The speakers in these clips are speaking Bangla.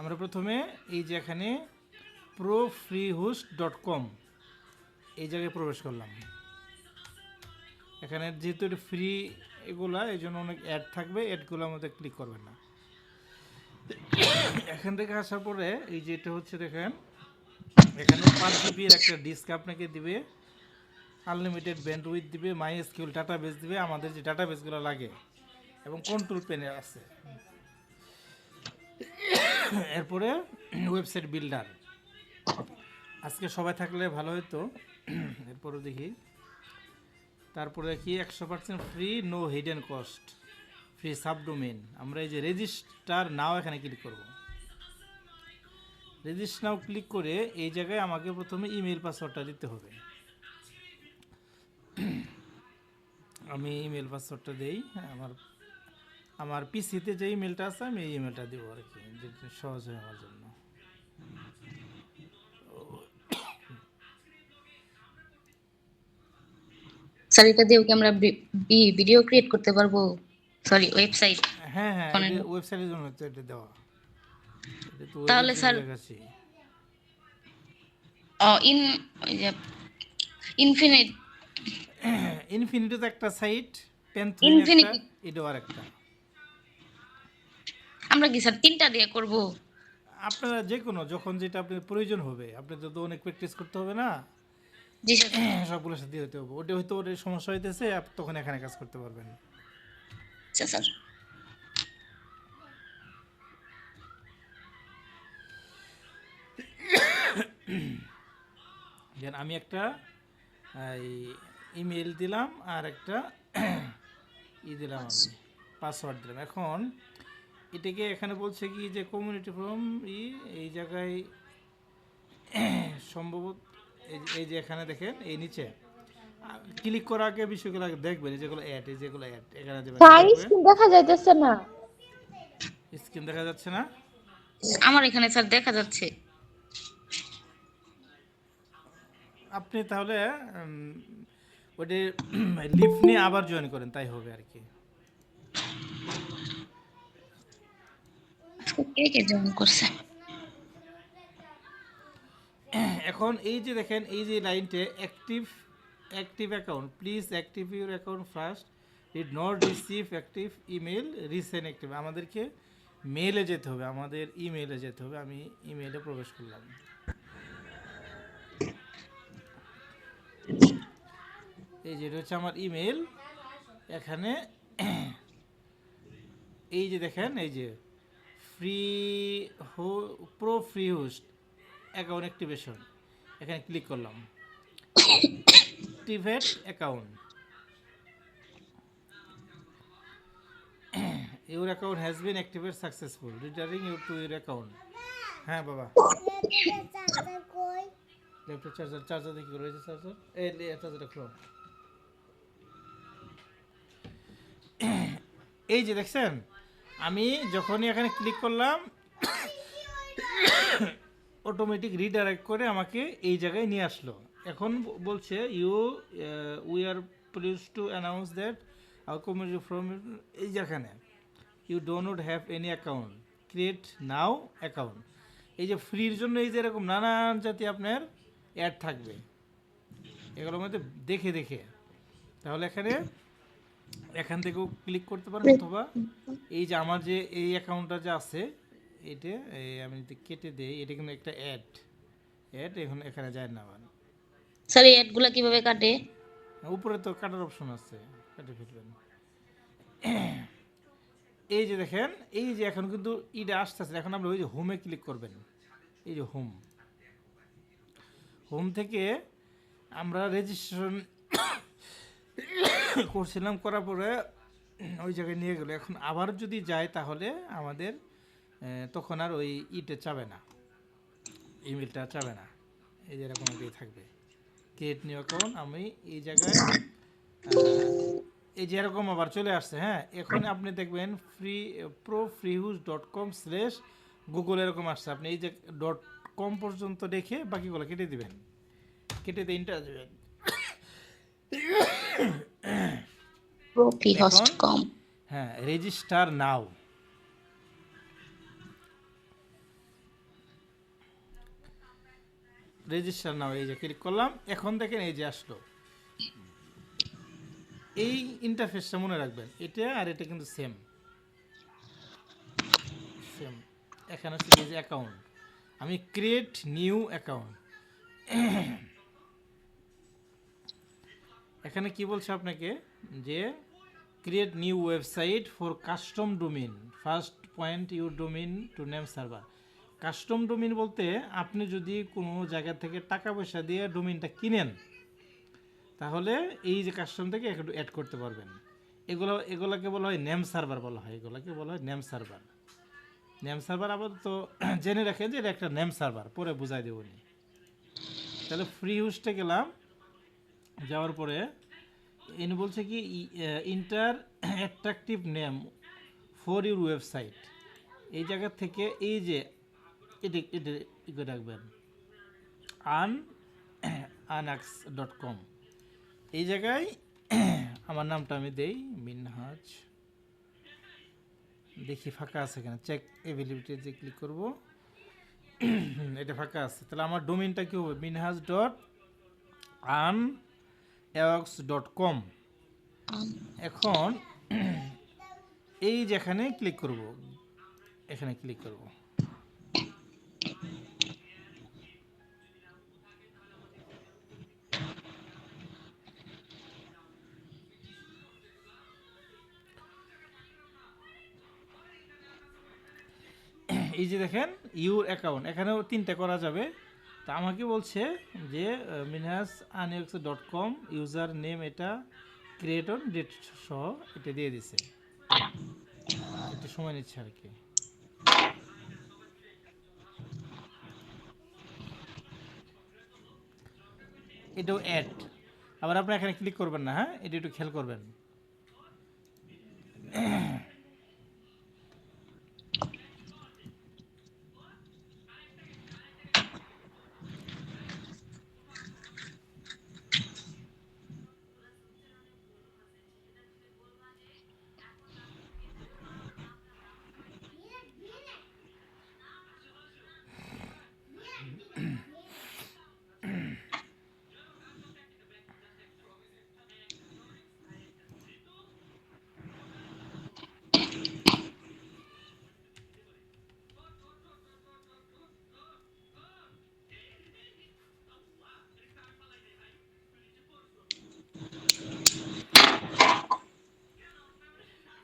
আমরা প্রথমে এই যে এখানে profreehost.com এই জায়গায় প্রবেশ করলাম। এখানে যেহেতু এটা ফ্রি এগুলা, এই জন্য অনেক অ্যাড থাকবে, অ্যাডগুলোর মধ্যে ক্লিক করবেন না। এখান থেকে আসার পরে এই যে এটা হচ্ছে দেখেন, এখানে 5 GB এর একটা ডিস্ক আপনাকে দিবে, আনলিমিটেড ব্যান্ডউইথ দিবে, মাইএসকিউএল ডাটাবেস দিবে, আমাদের যে ডাটাবেসগুলো লাগে, এবং কন্ট্রোল প্যানেল আছে। এরপরে ওয়েবসাইট বিল্ডার, আজকে সবাই থাকলে ভালো হতো। এরপরে দেখি, তারপরে কি 100% free, no hidden cost, free subdomain. আমরা এই যে রেজিস্টার নাও এখানে ক্লিক করব। রেজিস্টার নাও ক্লিক করে এই জায়গায় আমাকে প্রথমে ইমেল পাসওয়ার্ডটা দিতে হবে। আমি ইমেল পাসওয়ার্ডটা দেই, আমার পিসিতে যে ইমেলটা আছে আমি এই ইমেলটা দিব আর কি, যেটা সহজ হয় আমার জন্য। স্যার এটা দিয়ে কি আমরা ভিডিও ক্রিয়েট করতে পারবো? Sorry, website. হ্যাঁ, ওয়েবসাইটের জন্য তো এটা দেওয়া। এটা তো তাহলে ওয়েবের জন্য স্যার দেখাচ্ছি। ইনফিনিটি তো একটা সাইট, প্যান্থুইন একটা, এটাও আর একটা। আমরা কি স্যার 3টা দিয়ে করব? আপনারা যে কোনো, যখন যেটা আপনার প্রয়োজন হবে, আপনাদের তো অনেক প্র্যাকটিস করতে হবে না, জি স্যার। সবগুলোর সাথে হতে হবে। ওটা হয়তো ওর সমস্যা হইতেছে, তখন এখানে কাজ করতে পারবেন। আচ্ছা স্যার। দেন আমি একটা ইমেল দিলাম আর একটা দিলাম, আমি পাসওয়ার্ড দিলাম। এখন এটাকে এখানে বলছে কি যে কমিউনিটি ফ্রম এই জায়গায় সম্ভবত এই যে এখানে দেখেন এই নিচে ক্লিক করার আগে বিষয়গুলো আগে দেখবেন, যেগুলো অ্যাড, এই যেগুলো অ্যাড এখানে দেবেন। স্ক্রিন দেখা যাইতেছে না। স্ক্রিন দেখা যাচ্ছে না? আমার এখানে স্যার দেখা যাচ্ছে। আপনি তাহলে ওটা লিভ নিয়ে আবার জয়েন করেন, তাই হবে আর কি। কে কে জয়েন করছে? এখন এই যে দেখেন এই যে লাইনতে active account, please active your account first, did not receive active email, recent active. আমাদেরকে মেলে যেতে হবে, আমাদের ইমেলে যেতে হবে। আমি ইমেলে প্রবেশ করলাম। এই যেটা হচ্ছে আমার ইমেল। এখানে এই যে দেখেন এই যে ফ্রি হোস্ট অ্যাকাউন্ট অ্যাক্টিভেশন, এখানে ক্লিক করলাম। Activate account, your account has been activate successful, returning your to your account. হ্যাঁ বাবা, ল্যাপটপ চার্জার দেখি করে রয়েছে, চার্জারটা খোলো। এই যে দেখছেন, আমি যখনই এখানে ক্লিক করলাম অটোমেটিক রিডাইরেক্ট করে আমাকে এই জায়গায় নিয়ে আসলো। এখন বলছে we are please to announce that our community from, এই যেখানে you do not have any account, create now account. এই যে ফ্রির জন্য এই যে এরকম নানান জাতি আপনার অ্যাড থাকবে, এগুলোর মধ্যে দেখে দেখে তাহলে এখান থেকেও ক্লিক করতে পারেন, অথবা এই যে আমার যে এই অ্যাকাউন্টটা যে আছে এটা আমি যদি কেটে দেই, এটা কিন্তু একটা অ্যাড এখন এখানে যায় না। আবার স্যার এই অ্যাডগুলো কিভাবে কাটে? উপরে তো কাটার অপশন আছে, কেটে ফেলবেন। এই যে দেখেন এই যে এখন কিন্তু ইটা আসতেছে, এখন আমরা ওই যে হোমে ক্লিক করবেন। এই যে হোম থেকে আমরা রেজিস্ট্রেশন করছিলাম, করার পরে ওই জায়গায় নিয়ে গেল। এখন আবার যদি যায় তাহলে আমাদের তখন আর ওই ইটা চাবে না, ইমেলটা চাবে না। এই যে এরকম একটাই থাকবে, ক্রিয়েট নিউ অ্যাকাউন্ট। আমি এই জায়গায় এই যে এরকম আবার চলে আসছে। হ্যাঁ, এখন আপনি দেখবেন profreehost.com/Google এরকম আসছে। আপনি এই যে .com পর্যন্ত দেখে বাকিগুলো কেটে দিবেন, কেটে দিয়ে ইন্টার দেবেন। profreehost.com। হ্যাঁ, রেজিস্টার নাও। রেজিস্টার নাও, এই যে ক্লিক করলাম, এখন দেখেন এই যে আসলো। এই ইন্টারফেসটা মনে রাখবেন, এটা আর এটা কিন্তু সেম সেম। এখানে হচ্ছে এই যে অ্যাকাউন্ট, আমি ক্রিয়েট নিউ অ্যাকাউন্ট, এখানে কি বলছে আপনাকে যে create new website for custom domain, first point your domain to name server. Custom domain বলতে আপনি যদি কোনো জায়গা থেকে টাকা পয়সা দিয়ে ডোমেইনটা কিনেন, তাহলে এই যে কাস্টম থেকে একটু অ্যাড করতে পারবেন। এগুলোকে বলা হয় নেম সার্ভার বলা হয়, এগুলোকে বলা হয় নেম সার্ভার। নেম সার্ভার আবার তো জেনে রাখেন যে এটা একটা নেম সার্ভার, পরে বুঝাই দেবনি। তাহলে ফ্রি ইউজটা গেলাম, যাওয়ার পরে ইনি বলছে কি inter attractive name for your website. এই জায়গা থেকে এই যে এটা রাখবেন anx.com, এই জায়গায় আমার নামটা আমি দেই মিনহাজ, দেখি ফাঁকা আছে কিনা, চেক অ্যাভেলেবিলিটিতে ক্লিক করব, এটা ফাঁকা আছে। তাহলে আমার ডোমেইনটা কি হবে, minhaj.anx.com। এখন এই যেখানে ক্লিক করব, এখানে ক্লিক করব, এই যে দেখেন ইউর অ্যাকাউন্ট, এখানেও 3টা করা যাবে। তা আমাকে বলছে যে minhaj.anx.com ইউজার নেম, এটা ক্রিয়েটর ডেট সহ এটা দিয়ে দিছে, একটু সময় নিচ্ছে আর কি। এটাও অ্যাড, আবার আপনি এখানে ক্লিক করবেন না, হ্যাঁ এটা একটু খেয়াল করবেন।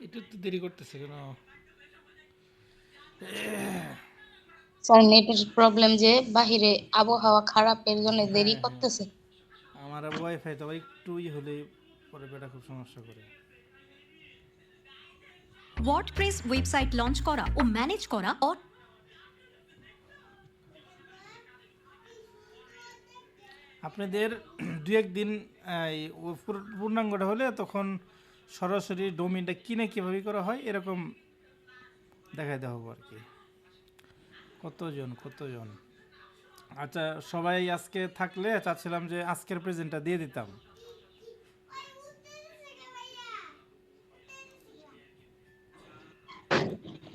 এটা একটু দেরি করতেছে কেন? স্যার নেটের প্রবলেম, যে বাহিরে আবহাওয়া খারাপের জন্য দেরি হ্যাঁ, করতেছে। আমার ওয়াইফাই তো আবার একটু হলে পরে বেটা খুব সমস্যা করে। ওয়ার্ডপ্রেস ওয়েবসাইট লঞ্চ করা ও ম্যানেজ করা আপনাদের 2-1 দিন পূর্ণাঙ্গটা হলে তখন সরাসরি ডোমেইনটা কিনে কীভাবে করা হয় এরকম দেখাই দেওয়া হবে আর কি। কতজন আচ্ছা, সবাই আজকে থাকলে চাচ্ছিলাম যে আজকের প্রেজেন্টটা দিয়ে দিতাম।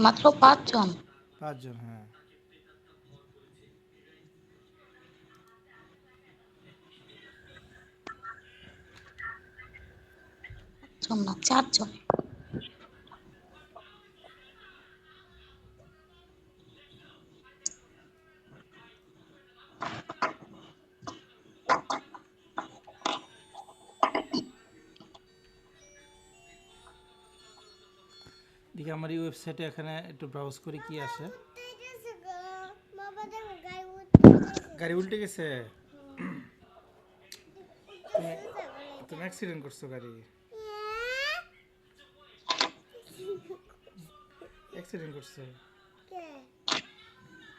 মাত্র 5 জন? 5 জন, হ্যাঁ। না, 4 জন। দেখি আমার এই ওয়েবসাইটে এখানে একটু ব্রাউজ করি কি আসে। গাড়ি উল্টে গেছে? তুমি অ্যাক্সিডেন্ট করছো, গাড়ি অ্যাক্সিডেন্ট করছো,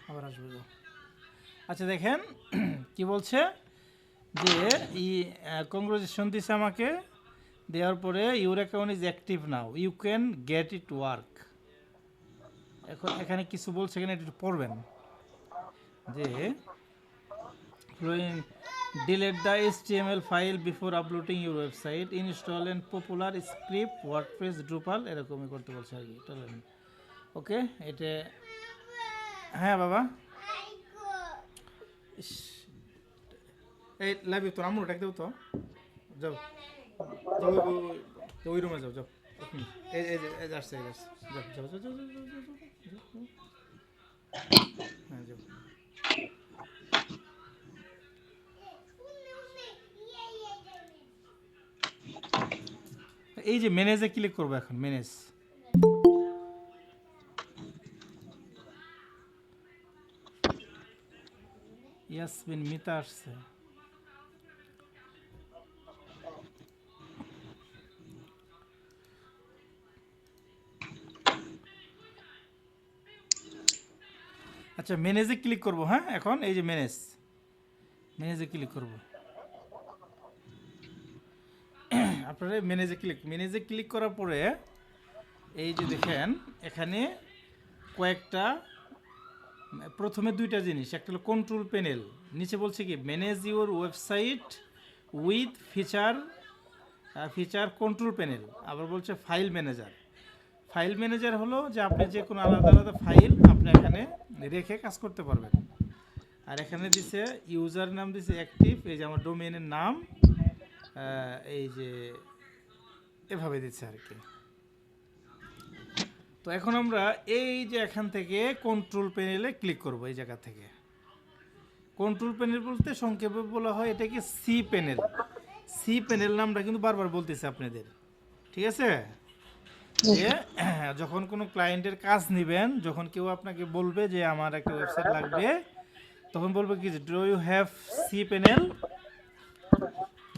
আবার আসবে গো। আচ্ছা দেখেন কি বলছে যে কংগ্রেচুলেশন দিছে আমাকে, দেওয়ার পরে your account is active now, you can get it work. এখন এখানে কিছু বলছে, এখানে একটু পড়বেন যে delete the HTML file before uploading your website, install and popular script WordPress Drupal, এরকমই করতে বলছে আর কি। চলেন ওকে, এটা হ্যাঁ বাবা, ইস এই লাভি তোর আম্মু ডাক দেবো তো, যাও যাও ওই রুমে যাও যাও। এই এই যে এই যে আসছে যাও যাও যাও যাও যাও যাও যাও যাও। হ্যাঁ যাও। এই যে ম্যানেজে ক্লিক করবো এখন, ম্যানেজ। ইয়াসমিন মিতা আসছে। আচ্ছা ম্যানেজে ক্লিক করব, হ্যাঁ এখন এই যে ম্যানেজে ক্লিক করব। আপনারা ম্যানেজে ক্লিক করার পরে এই যে দেখেন এখানে কয়েকটা, প্রথমে দুইটা জিনিস, একটা হলো কন্ট্রোল প্যানেল, নিচে বলছে কি manage your website with feature control panel, আবার বলছে ফাইল ম্যানেজার হলো যে আপনি যে কোনো আলাদা আলাদা ফাইল আপনি এখানে রেখে কাজ করতে পারবেন। আর এখানে দিছে ইউজার নাম দিছে অ্যাক্টিভ, এই যে আমার ডোমেইনের নাম, এই যে এভাবে দিচ্ছে আর কি। তো এখন আমরা এই যে এখান থেকে কন্ট্রোল প্যানেলে ক্লিক করব। এই জায়গা থেকে কন্ট্রোল প্যানেল বলতে সংক্ষেপে বলা হয় এটাকে সি প্যানেল নামটা কিন্তু বারবার বলতেছে আপনাদের, ঠিক আছে? যে যখন কোনো ক্লায়েন্টের কাজ নেবেন, যখন কেউ আপনাকে বলবে যে আমার একটা ওয়েবসাইট লাগবে, তখন বলবে কি যে do you have C panel.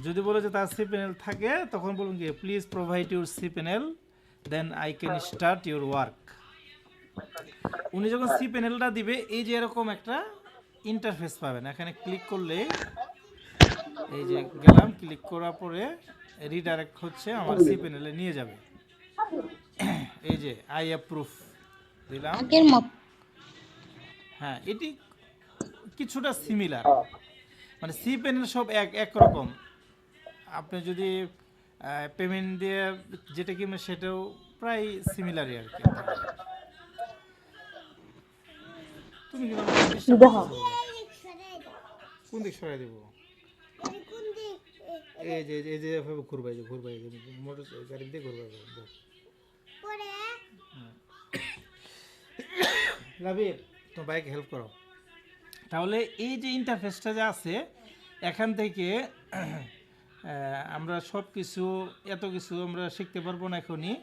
যদি বলে যে তার সি প্যানেল থাকে তখন বলুন কি please provide your C panel then I can start your work. উনি যখন সি প্যানেলটা দিবে এই যে এরকম একটা ইন্টারফেস পাবেন, এখানে ক্লিক করলে এই যে গেলাম, ক্লিক করার পরে রিডাইরেক্ট হচ্ছে আমার সি প্যানেলে নিয়ে যাবে। এই যে আই অ্যাপ্রুভ দিলাম। হ্যাঁ এটি কিছুটা সিমিলার, মানে সি প্যানেল সব একরকম। আপনি যদি পেমেন্ট দিয়ে যেটা কিনবেন সেটাও প্রায় সিমিলারই আর কি। তুমি কি কোন দিক সরাই দেব? এই যে এই যে ঘুরবাই মোটর গাড়ি দিয়ে ঘুরবাই লাভির তো বাইক হেল্প করো। তাহলে এই যে ইন্টারফেসটা যে আছে এখান থেকে আমরা সব কিছু এত কিছু আমরা শিখতে পারবো না এখনই।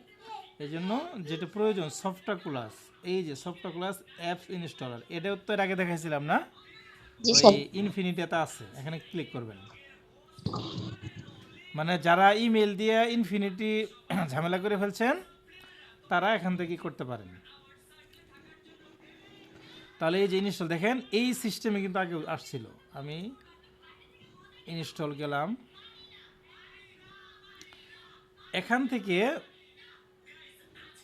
এই জন্য যেটা প্রয়োজন সফটওয়্যার ক্লাস, এই যে সফটওয়্যার ক্লাস অ্যাপস ইনস্টলার, এটাও তো এর আগে দেখাইছিলাম না, ওই ইনফিনিটিতে আছে, এখানে ক্লিক করবেন। মানে যারা ইমেল দিয়ে ইনফিনিটি ঝামেলা করে ফেলছেন তারা এখান থেকে করতে পারেন। তাহলে এই যে ইনস্টল দেখেন এই সিস্টেমে কিন্তু আগে আসছিল। আমি ইনস্টল গেলাম, এখান থেকে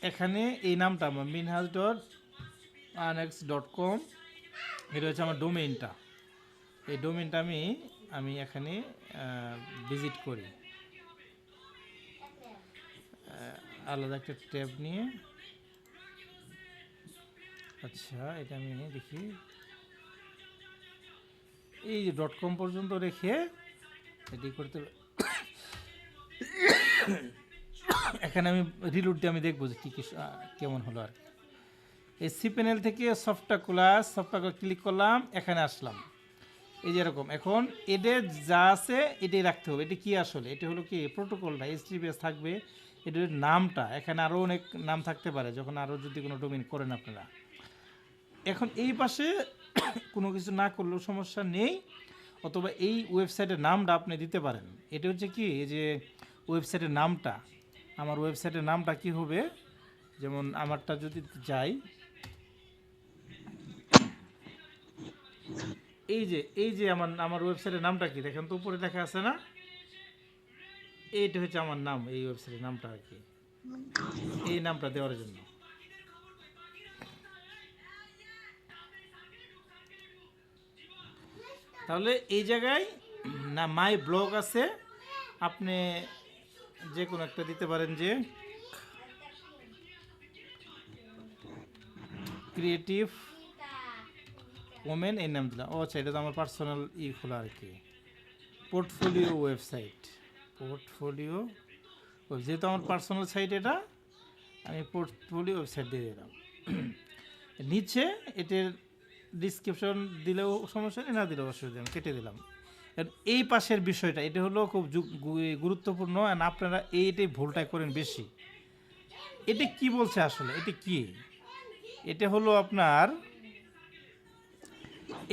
এখানে এই নামটা আমার minhas.anex.com, এটা হচ্ছে আমার ডোমেইনটা। এই ডোমেইনটা আমি এখানে ভিজিট করি, আলাদা একটা ট্যাব নিয়ে। আচ্ছা এটা আমি দেখি, এই যে .com পর্যন্ত রেখে এটি করতে এখানে আমি রিলোড দিয়ে আমি দেখবো যে কী কী কেমন হলো আর কি। এই সি প্যানেল থেকে সফটওয়্যার ক্লিক করলাম, এখানে আসলাম, এই যে এরকম। এখন এদের যা আছে এটাই রাখতে হবে। এটা কি আসলে এটা হলো কি প্রোটোকলটা HTTPS থাকবে, এটার নামটা, এখানে আরও অনেক নাম থাকতে পারে যখন আরও যদি কোনো ডোমেইন করেন আপনারা। এখন এই পাশে কোনো কিছু না করলেও সমস্যা নেই, অথবা এই ওয়েবসাইটের নামটা আপনি দিতে পারেন। এটা হচ্ছে কি এই যে ওয়েবসাইটের নামটা, আমার ওয়েবসাইটের নামটা কি হবে, যেমন আমারটা যদি যাই, এই যে আমার ওয়েবসাইটের নামটা কি দেখেন তো, উপরে লেখা আছে না, এইটা হচ্ছে আমার নাম, এই ওয়েবসাইটের নামটা আর কি, এই নামটা দেওয়ার জন্য। তাহলে এই জায়গায় না মাই ব্লগ আছে, আপনি যে কোনো একটা দিতে পারেন, যে ক্রিয়েটিভ ওমেন, এই নাম দিলাম। ও আচ্ছা এটা তো আমার পার্সোনাল খোলা আর কি, পোর্টফোলিও ওয়েবসাইট, পোর্টফোলিও যেহেতু আমার পার্সোনাল সাইট এটা, আমি পোর্টফোলিও ওয়েবসাইট দিয়ে দিলাম। নিচে এটার ডিসক্রিপশন দিলেও সমস্যা নেই, না দিলেও অসুবিধা নেই, কেটে দিলাম। এই পাশের বিষয়টা এটা হলো খুব গুরুত্বপূর্ণ, আর আপনারা এইটাই ভুলটাই করেন বেশি। এটা কি বলছে আসলে, এটা কি? এটা হলো আপনার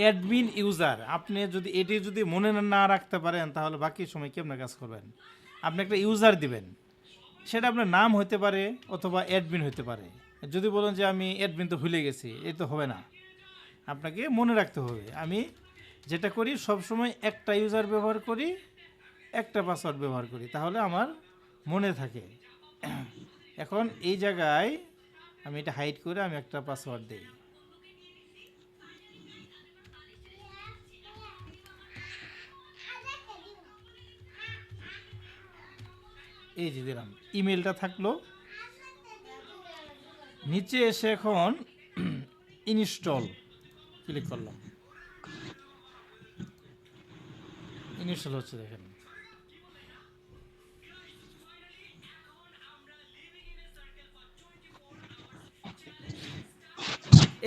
অ্যাডমিন ইউজার। আপনি যদি এটি যদি মনে না রাখতে পারেন তাহলে বাকি সময় কেমন কাজ করবেন? আপনি একটা ইউজার দিবেন, সেটা আপনার নাম হতে পারে অথবা অ্যাডমিন হতে পারে। যদি বলেন যে আমি অ্যাডমিন তো ভুলে গেছি, এই তো হবে না, আপনাকে মনে রাখতে হবে। আমি যেটা করি সবসময় একটা ইউজার ব্যবহার করি, একটা পাসওয়ার্ড ব্যবহার করি, তাহলে আমার মনে থাকে। এখন এই জায়গায় আমি এটা হাইড করে আমি একটা পাসওয়ার্ড দিই। এই যে দিলাম, ইমেলটা থাকলো। নিচে এসে এখন ইনস্টল ক্লিক করলাম, ইনস্টল হচ্ছে দেখেন।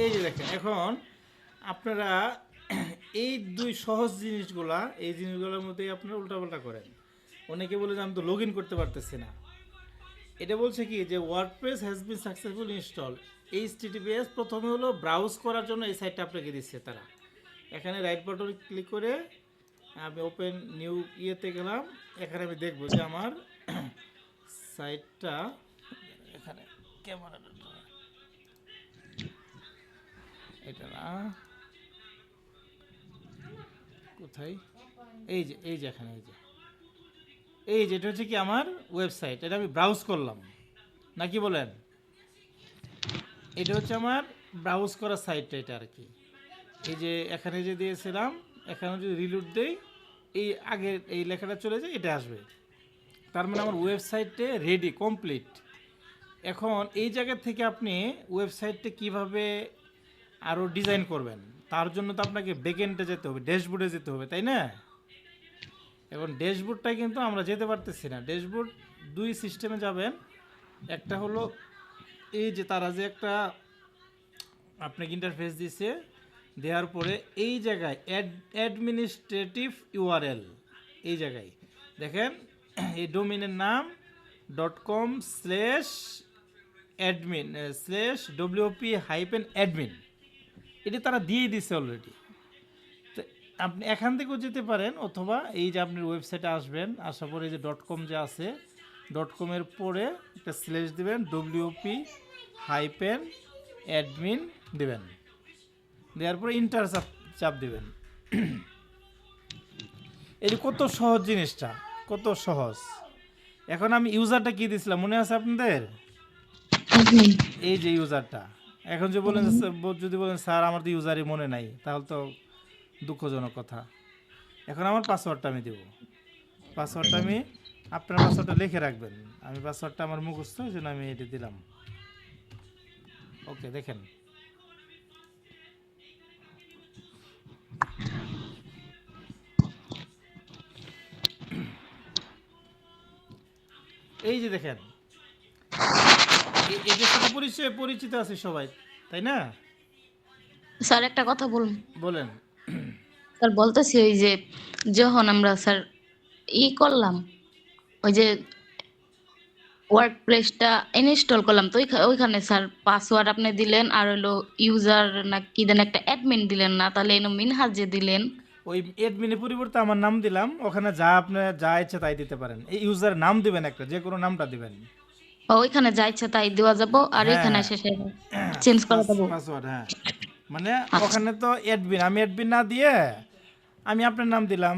এই যে দেখেন, এখন আপনারা এই দুই সহজ জিনিসগুলা, এই জিনিসগুলোর মধ্যেই আপনারা উল্টাপাল্টা করেন। অনেকে বলে যে আমি তো লগ ইন করতে পারতেছি না। এটা বলছে কি যে WordPress has been successful install. HTTPS প্রথমে হলো ব্রাউজ করার জন্য এই সাইটটা আপনাকে দিচ্ছে তারা। এখানে রাইট বাটন ক্লিক করে আমি ওপেন নিউ ইয়েতে গেলাম। এখানে আমি দেখবো যে আমার সাইটটা, এখানে ক্যামেরাটা এটা না, কোথায়, এই যে এখানে, এই যে এটা হচ্ছে কি আমার ওয়েবসাইট। এটা আমি ব্রাউজ করলাম, নাকি বলেন? এটা হচ্ছে আমার ব্রাউজ করা সাইটটা, এটা আর কি। এই যে এখানে যে দিয়েছিলাম, এখানে যদি রিলোড দেই, এই আগে এই লেখাটা চলে যায়, এটা আসবে। তার মানে আমার ওয়েবসাইটে রেডি, কমপ্লিট। এখন এই জায়গা থেকে আপনি ওয়েবসাইটটা কিভাবে আরও ডিজাইন করবেন, তার জন্য তো আপনাকে ব্যাকএন্ডে যেতে হবে, ড্যাশবোর্ডে যেতে হবে, তাই না? এখন ড্যাশবোর্ডটাই কিন্তু আমরা যেতে পারতেছি না। ড্যাশবোর্ড দুই সিস্টেমে যাবেন। একটা হলো এই যে তারা যে একটা আপনাকে ইন্টারফেস দিয়েছে, দেওয়ার পরে এই জায়গায় অ্যাডমিনিস্ট্রেটিভ ইউআরএল, এই জায়গায় দেখেন এই ডোমেনের নাম .com/admin/wp-admin, এটি তারা দিয়ে দিচ্ছে অলরেডি। তো আপনি এখান থেকেও যেতে পারেন, অথবা এই যে আপনি ওয়েবসাইটে আসবেন, আসার পরে এই যে .com যে আছে, .com-এর পরে একটা স্ল্যাশ দিবেন, wp-admin দিবেন, দেওয়ার পরে ইন্টার চাপ দিবেন। এই যে কত সহজ জিনিসটা, কত সহজ। এখন আমি ইউজারটা কি দিয়েছিলাম মনে আছে আপনাদের? এই যে ইউজারটা। এখন যে বলেন, যদি বলেন স্যার আমার তো ইউজারই মনে নাই, তাহলে তো দুঃখজনক কথা। এখন আমার পাসওয়ার্ডটা আমি দেব। পাসওয়ার্ডটা আমি, আপনার পাসওয়ার্ডটা লিখে রাখবেন। আমি পাসওয়ার্ডটা আমার মুখস্থ, এই জন্য আমি এটা দিলাম। ওকে, দেখেন এই যে দেখেন, এদের সাথে পরিচিত আছে সবাই, তাই না? স্যার একটা কথা বলুন। বলেন। স্যার বলতেছি ওই যে যখন আমরা স্যার করলাম, ওই যে ওয়ার্ডপ্রেসটা ইনস্টল করলাম, তো ওইখানে স্যার পাসওয়ার্ড আপনি দিলেন, আর হলো ইউজার না কি দেন একটা অ্যাডমিন দিলেন না, তাহলে এনো মিনহাজ যে দিলেন, ওই অ্যাডমিনের পরিবর্তে আমার নাম দিলাম। ওখানে যা আপনার যা ইচ্ছে তাই দিতে পারেন। এই ইউজারের নাম দিবেন, একটা যে কোনো নামটা দিবেন। ওইখানে যা ইচ্ছা তাই দেওয়া যাবো, আর ওইখানে শেষে চেঞ্জ করা যাবো পাসওয়ার্ড। হ্যাঁ, মানে ওখানে তো অ্যাডমিন, আমি অ্যাডমিন না দিয়ে আমি আপনার নাম দিলাম,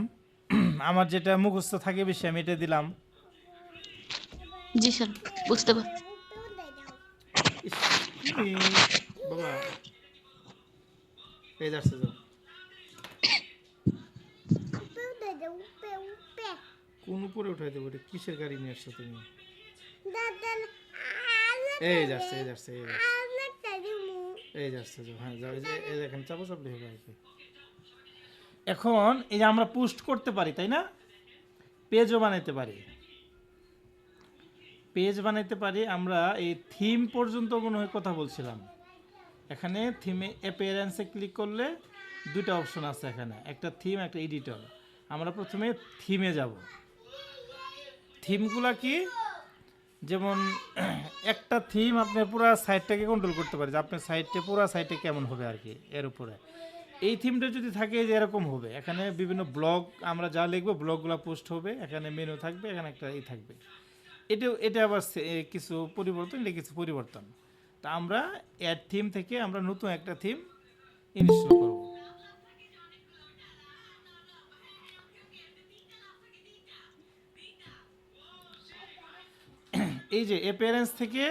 আমার যেটা মুখস্থ থাকে বেশি আমি এটা দিলাম। জি স্যার, বুঝতে পারছি। বাবা এই যাচ্ছে তো, কোন উপরে উঠাই দেবো? এটা কিসের গাড়ি নিয়ে আসছো তুমি? এই যাচ্ছে, এই যাচ্ছে, এই যাচ্ছে, এই যাচ্ছে। হ্যাঁ যাও, এই দেখেন চাপা চাপলি হবে আর কি। এখন এই যে আমরা পোস্ট করতে পারি, তাই না? পেজও বানাইতে পারি। পেজ বানাইতে পারি আমরা। এই থিম পর্যন্ত মনে হয় কথা বলছিলাম। এখানে থিমে অ্যাপিয়ারেন্সে ক্লিক করলে দুটো অপশন আছে এখানে, একটা থিম একটা এডিটর। আমরা প্রথমে থিমে যাব। থিমগুলা কি, যেমন একটা থিম আপনার পুরো সাইটটাকে কন্ট্রোল করতে পারে যে আপনার সাইটে পুরো সাইটে কেমন হবে আর কি। এর উপরে এই থিমটা যদি থাকে যে এরকম হবে, এখানে বিভিন্ন ব্লগ আমরা যা লিখবো ব্লগগুলো পোস্ট হবে, এখানে মেনু থাকবে, এখানে একটা থাকবে। এটা আবার কিছু পরিবর্তন, এটা কিছু পরিবর্তন। তা আমরা অ্যাড থিম থেকে আমরা নতুন একটা থিম ইনস্টল করব। এই যে অ্যাপিয়ারেন্স থেকে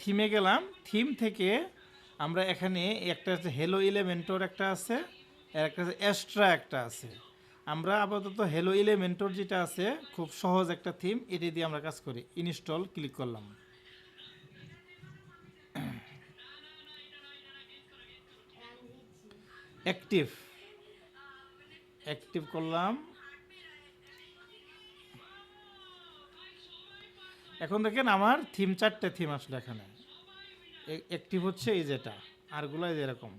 থিমে গেলাম, থিম থেকে আমরা এখানে একটা আছে হ্যালো এলিমেন্টর একটা আছে, আর একটা আছে এক্সট্রা একটা আছে। আমরা আপাতত হ্যালো এলিমেন্টর যেটা আছে খুব সহজ একটা থিম, এটি দিয়ে আমরা কাজ করি। ইনস্টল ক্লিক করলাম। অ্যাক্টিভ করলাম। এখন দেখেন আমার থিম 4টে থিম আসলে এখানে অ্যাক্টিভ হচ্ছে, এই যেটা আরগুলো এরকম।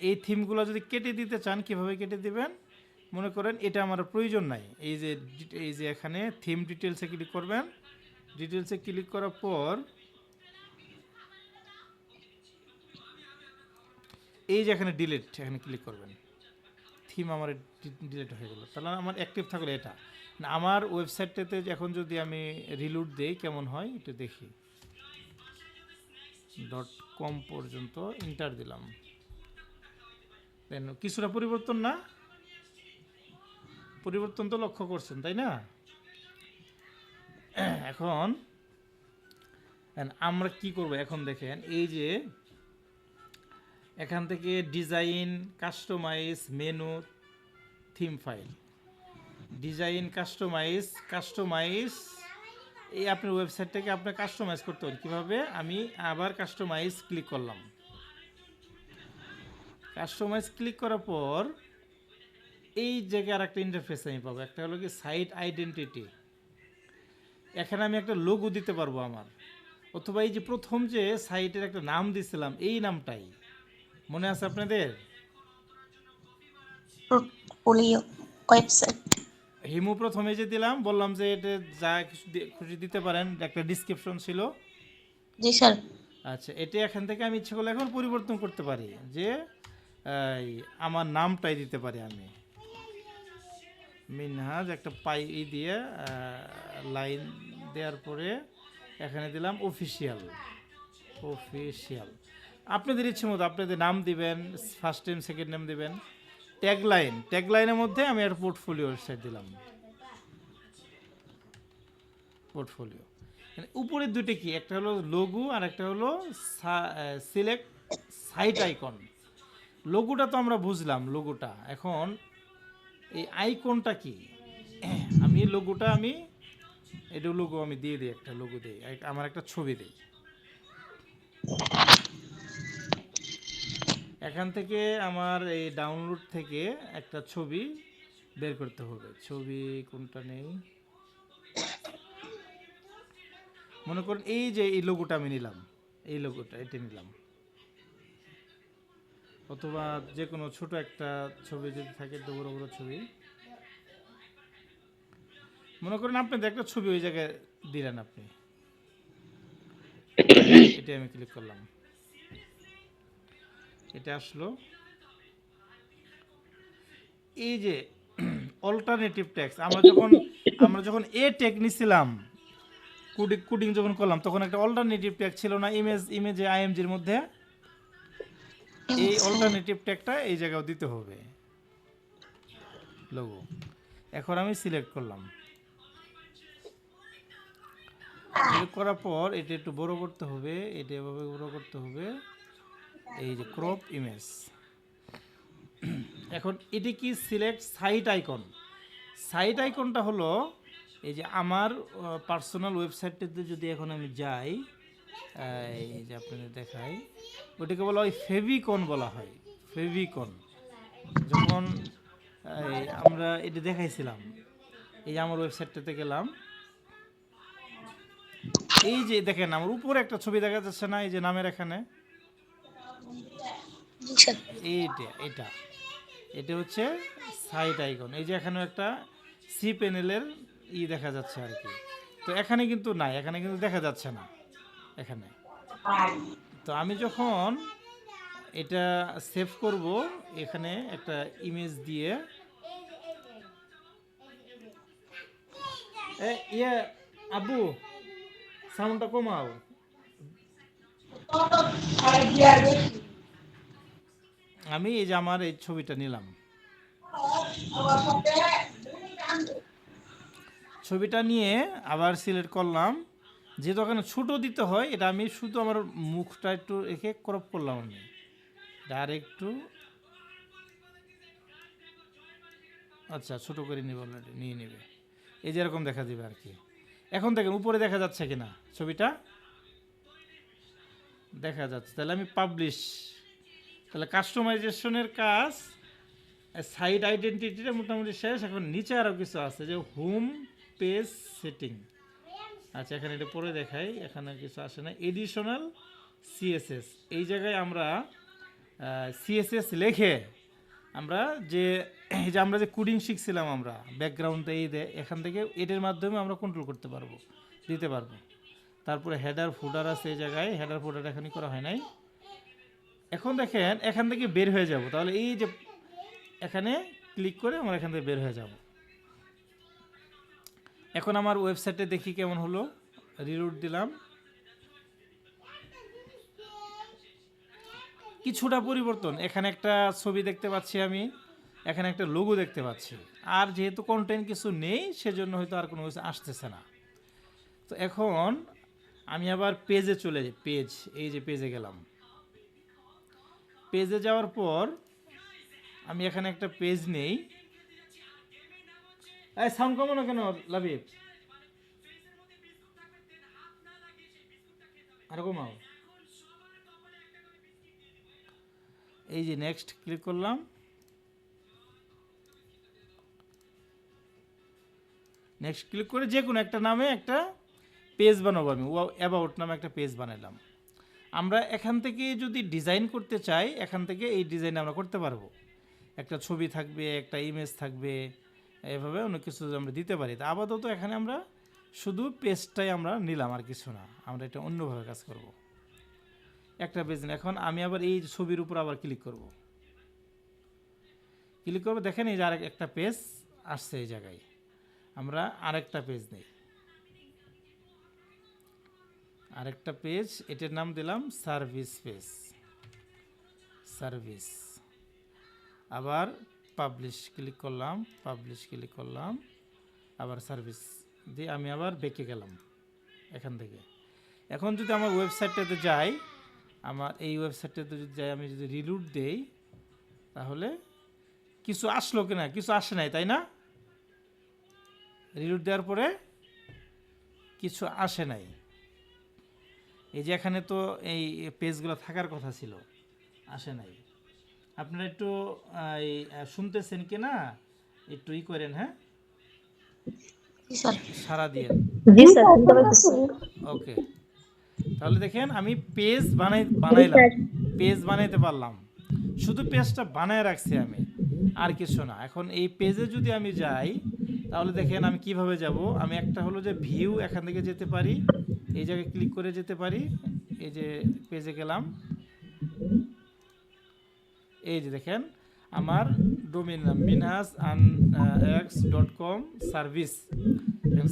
এই থিমগুলো যদি কেটে দিতে চান কিভাবে কেটে দিবেন, মনে করেন এটা আমার প্রয়োজন নাই, এই যে এখানে থিম ডিটেলসে ক্লিক করবেন। ডিটেলসে ক্লিক করার পর এই যে এখানে ডিলিট, এখানে ক্লিক করবেন। থিম আমার ডিলিট হয়ে গেল, তাহলে আমার অ্যাক্টিভ থাকলে এটা না। আমার ওয়েবসাইটটাতে এখন যদি আমি রিলোড দেই কেমন হয় এটা দেখি। .com পর্যন্ত এন্টার দিলাম, দেন কিছুটা পরিবর্তন না, পরিবর্তন তো লক্ষ্য করছেন তাই না? এখন আমরা কি করব, এখন দেখেন এই যে এখান থেকে design, customize, menu, theme file, design, customize এই আপনার ওয়েবসাইটটাকে আপনি কাস্টমাইজ করতে পারেন কীভাবে। আমি আবার কাস্টমাইজ ক্লিক করলাম। কাস্টমাইজ ক্লিক করার পর এই জায়গায় আর একটা ইন্টারফেস আমি পাবো, একটা হলো কি সাইট আইডেন্টিটি। এখানে আমি একটা লোগো দিতে পারবো আমার, অথবা এই যে প্রথম যে সাইটের একটা নাম দিয়েছিলাম এই নামটাই মনে আছে আপনাদের? পোর্টফোলিও ওয়েবসাইট হিমু প্রথমে যে দিলাম, বললাম যে এটা যা কিছু খুশি দিতে পারেন, একটা ডিসক্রিপশন ছিল। জি স্যার। আচ্ছা, এটা এখান থেকে আমি ইচ্ছে করলে এখন পরিবর্তন করতে পারি, যে আমার নামটাই দিতে পারি আমি মিনহাজ, একটা পাই দিয়ে লাইন দেওয়ার পরে এখানে দিলাম অফিসিয়াল। আপনাদের ইচ্ছে মতো আপনাদের নাম দিবেন, ফার্স্ট নেম সেকেন্ড নেম দিবেন। ট্যাগলাইনের মধ্যে আমি একটা পোর্টফোলিও ওয়েবসাইট দিলাম, পোর্টফোলিও। উপরের দুটো কি, একটা হলো লোগো আর একটা হলো সিলেক্ট সাইট আইকন। লোগোটা তো আমরা বুঝলাম, লোগোটা এখন এই আইকনটা কি, আমি লোগোটা এটা লোগো আমি দিয়ে দিই, একটা লোগো দিই, আমার একটা ছবি দিই। এখান থেকে আমার এই ডাউনলোড থেকে একটা ছবি বের করতে হবে। ছবি কোনটা নেই, মনে করুন এই যে এই লোগোটা আমি নিলাম, এই লোগোটা এটা নিলাম, অথবা যে কোনো ছোট একটা ছবি যদি থাকে, তো বড় বড় ছবি। মনে করেন আপনাদের একটা ছবি ওই জায়গায় দিলেন আপনি, এটা আমি ক্লিক করলাম, এটা আসলো। এই যে অল্টারনেটিভ টেক্সট, আমরা যখন এ টেক নিছিলাম, কোডিং যখন করলাম, তখন একটা অল্টারনেটিভ ট্যাগ ছিল না ইমেজে আইএমজির মধ্যে? এই অল্টারনেটিভ ট্যাগটা এই জায়গায় দিতে হবে, লোগো। এখন আমি সিলেক্ট করলাম, সিলেক্ট করার পর এটা একটু বড় করতে হবে, এটা এভাবে বড় করতে হবে, এই যে ক্রপ ইমেজ। এখন এটি কি সিলেক্ট সাইট আইকন। সাইট আইকনটা হলো এই যে আমার পার্সোনাল ওয়েবসাইটটাতে যদি এখন আমি যাই, এই যে আপনাদের দেখাই, ওটাকে বলা হয় ফেভিকন বলা হয়। ফেভিকন যখন আমরা এটা দেখাইছিলাম, এই যে আমার ওয়েবসাইটটাতে গেলাম, এই যে দেখেন আমার উপরে একটা ছবি দেখা যাচ্ছে না, এই যে নামের এখানে, জি স্যার। এইটা এটা এটা হচ্ছে সাইট আইকন। এই যে এখানে একটা সি প্যানেলের দেখা যাচ্ছে আর কি। তো এখানে কিন্তু নাই, এখানে কিন্তু দেখা যাচ্ছে না এখানে। তো আমি যখন এটা সেভ করব, এখানে একটা ইমেজ দিয়ে ইয়ে আব্বু সাউন্ডটা কমাও। আমি এই যে আমার এই ছবিটা নিলাম, ছবিটা নিয়ে আবার সিলেক্ট করলাম। যেহেতু ওখানে ছোটো দিতে হয়, এটা আমি শুধু আমার মুখটা একটু রেখে ক্রপ করলাম, আমি আর একটু আচ্ছা ছোটো করে নিব, নিয়ে নেবে, এই যে এরকম দেখা দিবে আর কি। এখন দেখেন উপরে দেখা যাচ্ছে কিনা, ছবিটা দেখা যাচ্ছে। তাহলে আমি পাবলিশ, তাহলে কাস্টমাইজেশনের কাজ, সাইট আইডেন্টিটিটা মোটামুটি শেষ। এখন নিচে আরও কিছু আছে, যে হোম পেজ সেটিং। আচ্ছা এখানে এটা পরে দেখাই, এখানে কিছু আসে না। এডিশনাল সিএসএস, এই জায়গায় আমরা সিএসএস লিখে আমরা যে এই যে আমরা যে কোডিং শিখছিলাম আমরা ব্যাকগ্রাউন্ডে, এই এখান থেকে এটার মাধ্যমে আমরা কন্ট্রোল করতে পারবো, দিতে পারবো। তারপরে হেডার ফুডার আছে, এই জায়গায় হেডার ফুডার এখনই করা হয় নাই। এখন দেখেন এখান থেকে বের হয়ে যাব, তাহলে এই যে এখানে ক্লিক করে আমরা এখান থেকে বের হয়ে যাব। এখন আমার ওয়েবসাইটে দেখি কেমন হলো, রিলোড দিলাম, কিছুটা পরিবর্তন। এখানে একটা ছবি দেখতে পাচ্ছি আমি, এখানে একটা লোগো দেখতে পাচ্ছি। আর যেহেতু কন্টেন্ট কিছু নেই, সেজন্য হয়তো আর কোনো কিছু আসতেছে না। তো এখন আমি আবার পেজে চলে যাই, পেজ, এই যে পেজে গেলাম। পেজে যাওয়ার পর আমি এখানে একটা পেজ নেই। এই সাউন্ড কমো না কেন লাবিব, আর কমাও। এই যে নেক্সট ক্লিক করলাম, নেক্সট ক্লিক করে যে কোনো একটা নামে একটা পেজ বানাবো। আমি অ্যাবাউট নামে একটা পেজ বানালাম। আমরা এখান থেকে যদি ডিজাইন করতে চাই, এখান থেকে এই ডিজাইন আমরা করতে পারবো। একটা ছবি থাকবে, একটা ইমেজ থাকবে, এভাবে অনেক কিছু আমরা দিতে পারি। তা আপাতত এখানে আমরা শুধু পেজটাই আমরা নিলাম, আর কিছু না। আমরা এটা অন্যভাবে কাজ করব, একটা পেজ। এখন আমি আবার এই ছবির উপর আবার ক্লিক করব, ক্লিক করবো, দেখেন এই যে আরেক একটা পেজ আসছে। এই জায়গায় আমরা আরেকটা পেজ নেই, আরেকটা পেজ, এটার নাম দিলাম সার্ভিস পেজ, সার্ভিস। আবার পাবলিশ ক্লিক করলাম, পাবলিশ ক্লিক করলাম, আবার সার্ভিস দিয়ে আমি আবার বেঁকে গেলাম এখান থেকে। এখন যদি আমার ওয়েবসাইটটাতে যাই, আমার এই ওয়েবসাইটটাতে যদি যাই, আমি যদি রিলোড দেই, তাহলে কিছু আসলো কিনা, কিছু আসে নাই, তাই না? রিলোড দেওয়ার পরে কিছু আসে নাই। এই যে এখানে তো এই পেজগুলো থাকার কথা ছিল, আসে নাই। আপনারা একটু শুনতেছেন কি না, একটু করেন, হ্যাঁ সারা দিয়ে। ওকে, তাহলে দেখেন আমি পেজ বানাইলাম, পেজ বানাইতে পারলাম, শুধু পেজটা বানায় রাখছি আমি, আর কিছু না। এখন এই পেজে যদি আমি যাই, তাহলে দেখেন আমি কিভাবে যাব। আমি একটা হলো যে ভিউ, এখান থেকে যেতে পারি, এই জায়গায় ক্লিক করে যেতে পারি। এই যে পেজে গেলাম, এই যে দেখেন আমার ডোমেইন নাম minhasandx.com সার্ভিস।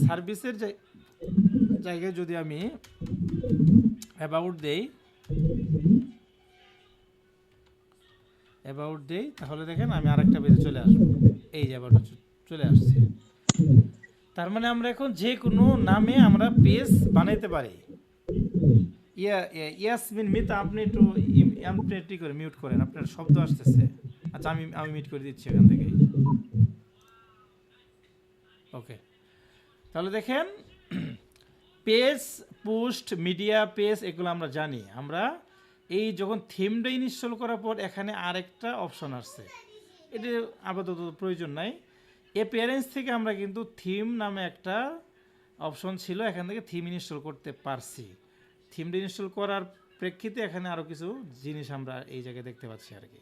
সার্ভিসের জায়গায় যদি আমি অ্যাবাউট দেই, তাহলে দেখেন আমি আরেকটা পেজে চলে আসবো। এই যে অ্যাবাউট চলে আসছে। তার মানে আমরা এখন যে কোনো নামে আমরা পেজ বানাইতে পারি। ইয়াসমিন মিতা, আপনি একটু করে মিউট করেন, আপনার শব্দ আসতেছে। আচ্ছা আমি মিউট করে দিচ্ছি এখান থেকে। ওকে, তাহলে দেখেন পেজ, পোস্ট, মিডিয়া পেজ, এগুলো আমরা জানি। আমরা এই যখন থিমটা ইনস্টল করার পর এখানে আরেকটা অপশন আসছে, এটা আপাতত প্রয়োজন নাই। অ্যাপিয়ারেন্স থেকে আমরা কিন্তু থিম নামে একটা অপশন ছিল, এখান থেকে থিম ইনস্টল করতে পারছি। থিমটা ইনস্টল করার প্রেক্ষিতে এখানে আরও কিছু জিনিস আমরা এই জায়গায় দেখতে পাচ্ছি আর কি।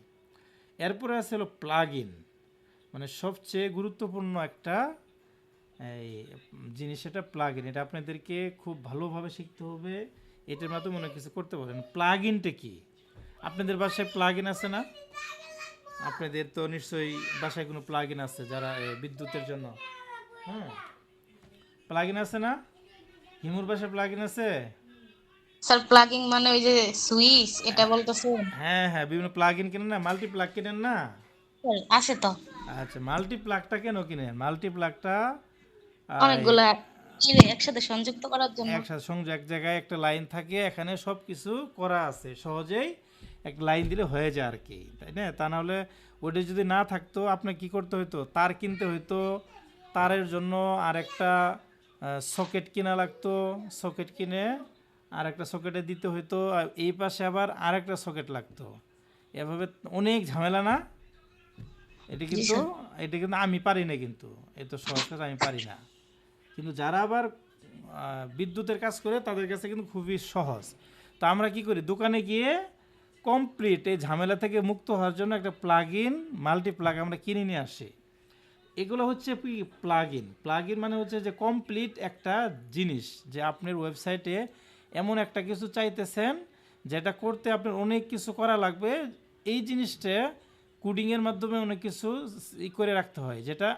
এরপরে আছে হলো প্লাগ ইন, মানে সবচেয়ে গুরুত্বপূর্ণ একটা এই জিনিস, এটা প্লাগ ইন। এটা আপনাদেরকে খুব ভালোভাবে শিখতে হবে, এটার মাধ্যমে অনেক কিছু করতে পারেন। প্লাগ ইনটা কি? আপনাদের বাসায় প্লাগ ইন আছে না? আপনাদের তো নিশ্চয়ই বাসায় কোনো প্লাগ ইন আছে, যারা বিদ্যুতের জন্য। হ্যাঁ, প্লাগ ইন আছে না? হিমুর বাসায় প্লাগ ইন আছে? স্যার প্লাগিং মানে ওই যে সুইচ এটা বলতেছেন? হ্যাঁ হ্যাঁ, বিভিন্ন প্লাগ ইন কিনেন না, মাল্টি প্লাগ কিনেন না? স্যার, আছে তো আচ্ছা, মাল্টি প্লাগটা কেন কিনেন? মাল্টি প্লাগটা অনেকগুলা ইয়ে একসাথে সংযুক্ত করার জন্য। একসাথে সংযোগ, এক জায়গায় একটা লাইন থাকে, এখানে সব কিছু করা আছে, সহজেই এক লাইন দিলে হয়ে যায় আর কি, তাই না? তা নাহলে ওইটা যদি না থাকতো আপনার কি করতে হতো? তার কিনতে হতো, তারের জন্য আর একটা সকেট কিনা লাগতো, সকেট কিনে আর একটা সকেটে দিতে হতো, আর এই পাশে আবার আর একটা সকেট লাগতো। এভাবে অনেক ঝামেলা না? এটা কিন্তু আমি পারি না, কিন্তু এত সহজ কাজ আমি পারি না। কিন্তু যারা আবার বিদ্যুতের কাজ করে তাদের কাছে কিন্তু খুবই সহজ। তো আমরা কি করি? দোকানে গিয়ে কমপ্লিট এই ঝামেলা থেকে মুক্ত হওয়ার জন্য একটা প্লাগ ইন, মাল্টি প্লাগ আমরা কিনে নিয়ে আসি। এগুলো হচ্ছে কি প্লাগ ইন? প্লাগ ইন মানে হচ্ছে যে কমপ্লিট একটা জিনিস, যে আপনার ওয়েবসাইটে এমন একটা কিছু চাইতেছেন যেটা করতে আপনার অনেক কিছু করা লাগবে, এই জিনিসটা কোডিংয়ের মাধ্যমে অনেক কিছু করে রাখতে হয়, যেটা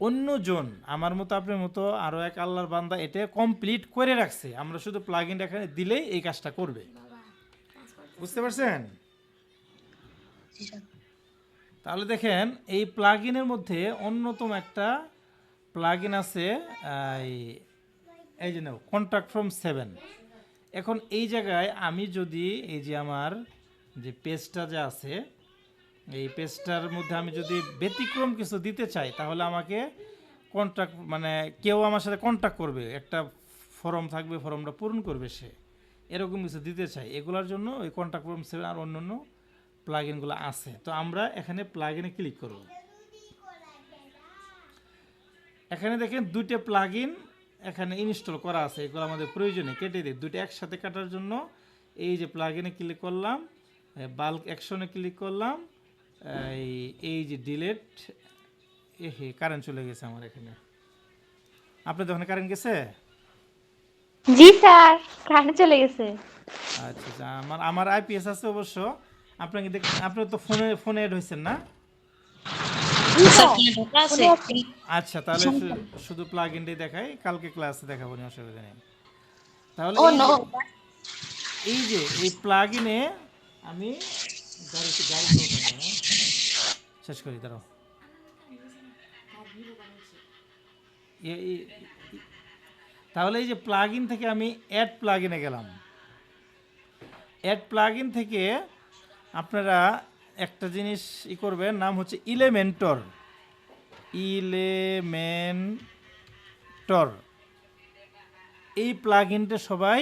অন্যজন আমার মতো আপনার মতো আরও এক আল্লাহর বান্দা এটা কমপ্লিট করে রাখছে, আমরা শুধু প্লাগ ইনটা এখানে দিলেই এই কাজটা করবে। বুঝতে পারছেন? জি স্যার। তাহলে দেখেন, এই প্লাগ ইনের মধ্যে অন্যতম একটা প্লাগ ইন আছে, এই যে নাও কন্ট্যাক্ট ফ্রম 7। এখন এই জায়গায় আমি যদি এই যে আমার যে পেজটা যে আছে, এই পেজটার মধ্যে আমি যদি ব্যতিক্রম কিছু দিতে চাই, তাহলে আমাকে কন্ট্যাক্ট, মানে কেউ আমার সাথে কন্ট্যাক্ট করবে, একটা ফর্ম থাকবে, ফর্মটা পূরণ করবে সে, এরকম কিছু দিতে চাই, এগুলোর জন্য ওই কন্ট্যাক্ট ফর্ম 7 আর অন্য প্লাগ ইনগুলো আছে। তো আমরা এখানে প্লাগ ইনে ক্লিক করব। এখানে দেখেন দুইটা প্লাগ ইন এখানে ইনস্টল করা আছে, এগুলো আমাদের প্রয়োজনে কেটে দিই। দুইটা একসাথে কাটার জন্য এই যে প্লাগ ইনে ক্লিক করলাম, বাল্ক অ্যাকশনে ক্লিক করলাম, এই যে ডিলেট, কারেন্ট চলে গেছে আমার এখানে। আপনাদের ওখানে কারেন্ট গেছে? জি স্যার, কারেন্ট চলে গেছে। আচ্ছা আচ্ছা, আমার আইপিএস আছে অবশ্য। আপনাকে আপনার তো ফোনে অ্যাড হয়েছেন না? জি স্যার স্যার, ফোনে ঢোকা আছে? মনে আছে। আচ্ছা, তাহলে শুধু প্লাগ ইনটাই দেখাই, কালকে ক্লাসে দেখাবো না, অসুবিধা নেই। তাহলে ও নো। এই যে এই প্লাগ ইনে আমি শেষ করি, দাঁড়াও। তাহলে এই যে প্লাগ ইন থেকে আমি অ্যাড প্লাগ ইনে গেলাম। অ্যাড প্লাগ ইন থেকে আপনারা একটা জিনিস করবেন, নাম হচ্ছে ইলেমেন্টর। এই প্লাগ ইনটা সবাই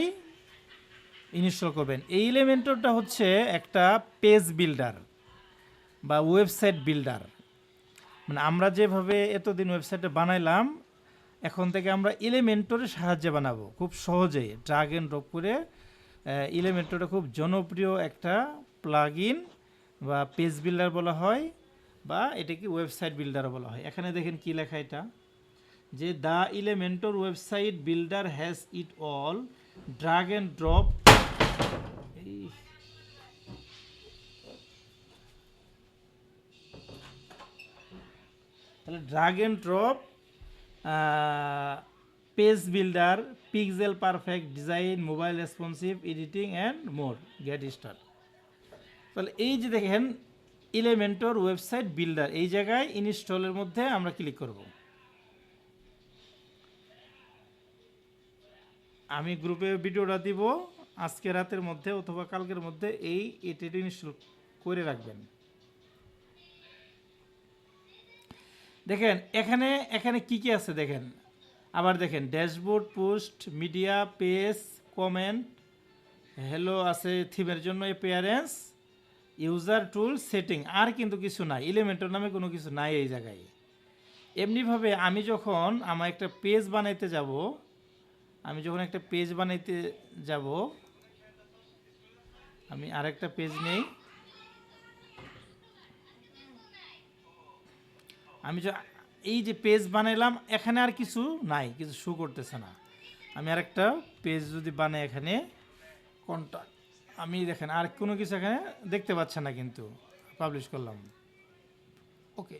ইনস্টল করবেন। এই ইলেমেন্টরটা হচ্ছে একটা পেজ বিল্ডার বা ওয়েবসাইট বিল্ডার। মানে আমরা যেভাবে এতদিন ওয়েবসাইটে বানাইলাম, এখন থেকে আমরা ইলেমেন্টরের সাহায্যে বানাবো খুব সহজেই, ড্রাগ এন্ড ড্রপ করে। ইলেমেন্টরটা খুব জনপ্রিয় একটা প্লাগ ইন বা পেজ বিল্ডার বলা হয়, বা এটাকে ওয়েবসাইট বিল্ডারও বলা হয়। এখানে দেখেন কি লেখা, এটা যে the Elementor website builder has it all, drag and drop. তাহলে drag and drop, page builder, pixel perfect design, mobile responsive, editing and more, get start. তাহলে এই যে দেখেন ইলেমেন্টর ওয়েবসাইট বিল্ডার, এই জায়গায় ইনস্টলের মধ্যে আমরা ক্লিক করব। আমি গ্রুপে ভিডিওটা দিব আজকে রাতের মধ্যে অথবা কালকের মধ্যে, এটা ইনস্টল করে রাখবেন। দেখেন এখানে কি কি আছে দেখেন, আবার দেখেন dashboard, post, media, page, comment, hello আছে থিমের জন্য, অ্যাপিয়ারেন্স, ইউজার টুল, সেটিং, আর কিন্তু কিছু নাই। এলিমেন্টর নামে কোনো কিছু নাই এই জায়গায়। এমনিভাবে আমি যখন আমার একটা পেজ বানাইতে যাব, আমি আরেকটা পেজ নেই। আমি এই যে পেজ বানাইলাম, এখানে আর কিছু নাই, কিছু শো করতেছে না। আমি আরেকটা পেজ যদি বানাই এখানে কন্টাক্ট, আমি দেখেন আর কোনো কিছু এখানে দেখতে পাচ্ছেন না, কিন্তু পাবলিশ করলাম। ওকে,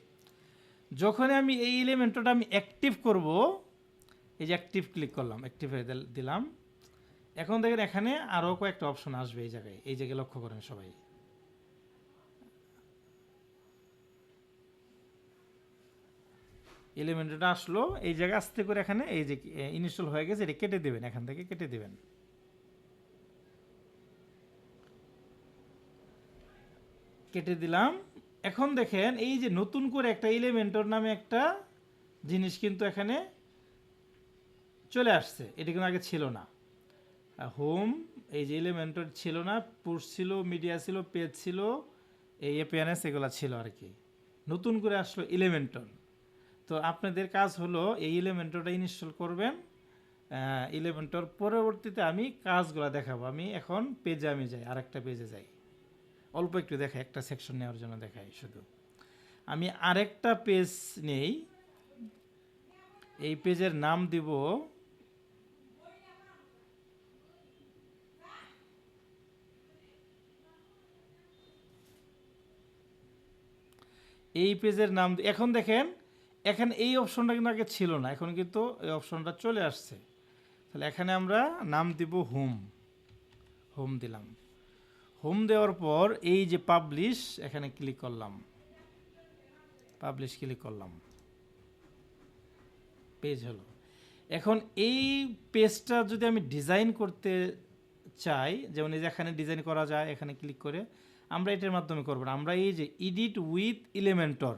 যখন আমি এই এলিমেন্টটা আমি অ্যাক্টিভ করব, এই যে অ্যাক্টিভ ক্লিক করলাম, অ্যাক্টিভ দিলাম, এখন দেখেন এখানে আরও কয়েকটা অপশন আসবে এই জায়গায় লক্ষ্য করেন সবাই। এলিমেন্টটা আসলো এই জায়গায়, আস্তে করে এখানে এই যে ইনস্টল হয়ে গেছে, এটা কেটে দেবেন, এখান থেকে কেটে দেবেন। কেটে দিলাম। এখন দেখেন এই যে নতুন করে একটা এলিমেন্টর নামে একটা জিনিস কিন্তু এখানে চলে আসছে, এটা কিন্তু আগে ছিল না। হোম, এই যে এলিমেন্টর ছিল না, পুশ ছিল, মিডিয়া ছিল, পেজ ছিল, এই এপিএনএস এগুলো ছিল আর কি। নতুন করে আসলো এলিমেন্টর। তো আপনাদের কাজ হলো এই এলিমেন্টরটা ইনস্টল করবেন। এলিমেন্টর পরবর্তীতে আমি কাজগুলো দেখাবো। আমি এখন পেজে যাই, আরেকটা পেজে যাই, অল্প একটু দেখাই, একটা সেকশন নেওয়ার জন্য দেখাই শুধু। আমি আরেকটা পেজ নেই, এই পেজের নাম দিব এখন দেখেন এখানে এই অপশনটা কিন্তু আগে ছিল না, এখন কিন্তু এই অপশনটা চলে আসছে। তাহলে এখানে আমরা নাম দিব হোম দিলাম। হোম দেওয়ার পর এই যে পাবলিশ, এখানে ক্লিক করলাম, পেজ হলো। এখন এই পেজটা যদি আমি ডিজাইন করতে চাই, যেমন এই যে এখানে ডিজাইন করা যায়, এখানে ক্লিক করে আমরা এটার মাধ্যমে করব না, আমরা এই যে এডিট উইথ এলিমেন্টর,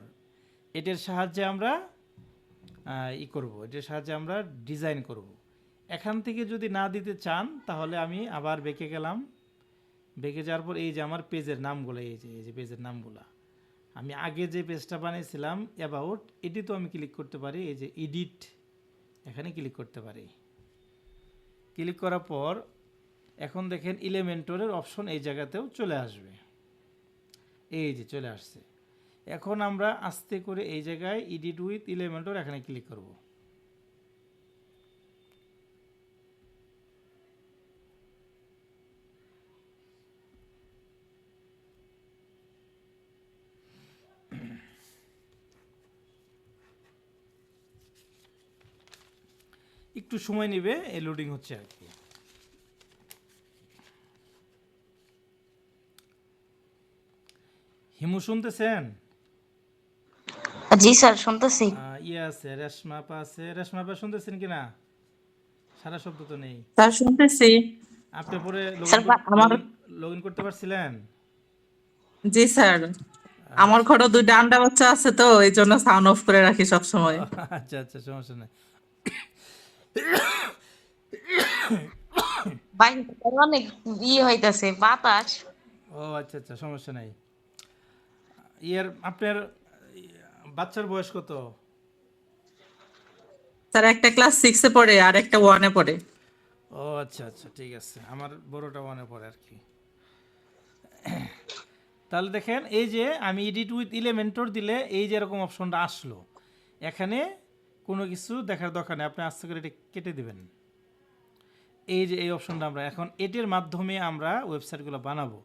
এটার সাহায্যে আমরা এটার সাহায্যে আমরা ডিজাইন করব। এখান থেকে যদি না দিতে চান তাহলে আমি আবার বেঁকে গেলাম, বেঁকে যাওয়ার পর এই যে আমার পেজের নামগুলো, এই যে পেজের নামগুলো আমি আগে যে পেজটা বানিয়েছিলাম অ্যাবাউট, এটি তো আমি ক্লিক করতে পারি, এই যে এডিট, এখানে ক্লিক করতে পারি। ক্লিক করার পর এখন দেখেন এলিমেন্টরের অপশন এই জায়গাতেও চলে আসবে, এই যে চলে আসছে। এখন আমরা আস্তে করে এই জায়গায় এডিট উইথ এলিমেন্টর এখানে ক্লিক করব। একটু সময় নেবে, এই লোডিং হচ্ছে আর কি। হিমু শুনতেছেন? জি স্যার শুনতেছি। ইয়ে আছে, রেশমাপা আছে, রেশমাপা শুনতেছেন কিনা? সারা শব্দ তো নেই। স্যার শুনতেছি। আপনি পরে স্যার আমার লগ ইন করতে পারছিলেন? জি স্যার, আমার ঘরে দুইটা আন্ডা বাচ্চা আছে তো এই জন্য সাউন্ড অফ করে রাখি সব সময়। আচ্ছা আচ্ছা, সমস্যা নেই। বাইরে অনেক হইতাছে বাতাস। ও আচ্ছা আচ্ছা, সমস্যা নাই। আপনার বাচ্চার বয়স কত? স্যার একটা ক্লাস 6 এ পড়ে আর একটা 1 এ পড়ে। ও আচ্ছা আচ্ছা, ঠিক আছে। আমার বড়টা 1 এ পড়ে আর কি। তাহলে দেখেন এই যে আমি এডিট উইথ এলিমেন্টর দিলে এই যে এরকম অপশনটা আসলো, এখানে কোনো কিছু দেখার দরকার নেই, আপনি আস্তে করে এটা কেটে দেবেন। এই যে এই অপশনটা আমরা এখন এটির মাধ্যমে আমরা ওয়েবসাইটগুলো বানাবো।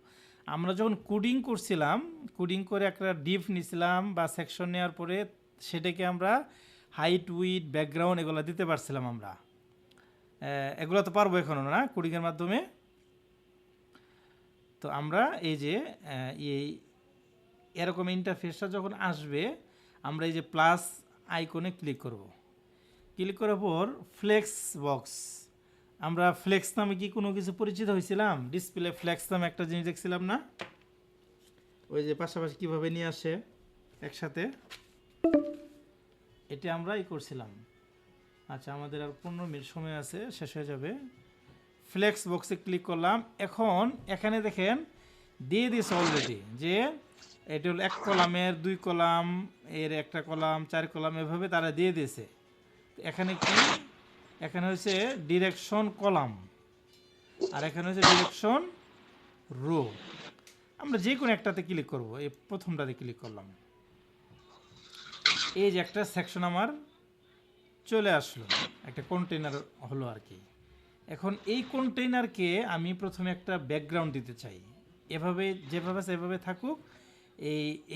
আমরা যখন কোডিং করছিলাম, কোডিং করে একটা ডিপ নিছিলাম বা সেকশন নেওয়ার পরে সেটাকে আমরা হাইট, উইথ, ব্যাকগ্রাউন্ড এগুলো দিতে পারছিলাম আমরা। এগুলো তো পারবো এখনও না কোডিংয়ের মাধ্যমে। তো আমরা এই যে এরকম ইন্টারফেসটা যখন আসবে, আমরা এই যে প্লাস আইকনে ক্লিক করব। ক্লিক করার পর ফ্লেক্স বক্স, আমরা ফ্লেক্স নামে কি কোনো কিছু পরিচিত হয়েছিলাম? ডিসপ্লে ফ্লেক্স নামে একটা জিনিস দেখছিলাম না, ওই যে পাশাপাশি কীভাবে নিয়ে আসে একসাথে, এটা আমরা করছিলাম। আচ্ছা, আমাদের আর 15 মিনিট সময় আছে, শেষ হয়ে যাবে। ফ্লেক্স বক্সে ক্লিক করলাম। এখন এখানে দেখেন দিয়ে দিয়েছে অলরেডি যে এটা হলো 1 কলামের 2 কলাম, এর একটা কলাম 4 কলাম, এভাবে তারা দিয়ে দিয়েছে। এখানে কি, এখানে হচ্ছে ডিরেকশন কলাম, আর এখানে হচ্ছে ডিরেকশন রো। আমরা যে কোনো একটাতে ক্লিক করব, এই প্রথমটাতে ক্লিক করলাম, এই যে একটা সেকশন আমার চলে আসলো, একটা কন্টেইনার হলো আর কি। এখন এই কন্টেইনারকে আমি প্রথমে একটা ব্যাকগ্রাউন্ড দিতে চাই, এভাবে যেভাবে সেভাবে থাকুক।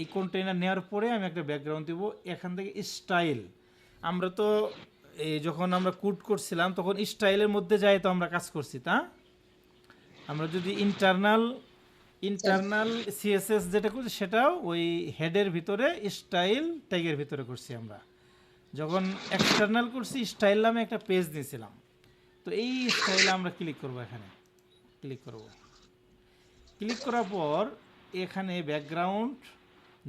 এই কন্টেইনার নেওয়ার পরে আমি একটা ব্যাকগ্রাউন্ড দিব। এখান থেকে স্টাইল, আমরা তো এই যখন আমরা কোড করছিলাম তখন স্টাইলের মধ্যে যাই তো আমরা কাজ করছি, তা আমরা যদি ইন্টারনাল সিএসএস যেটা করছি সেটাও ওই হেডের ভিতরে স্টাইল ট্যাগের ভিতরে করছি। আমরা যখন এক্সটার্নাল করছি স্টাইল নামে একটা পেজ দিয়েছিলাম, তো এই স্টাইলে আমরা ক্লিক করব, এখানে ক্লিক করব। ক্লিক করার পর এখানে ব্যাকগ্রাউন্ড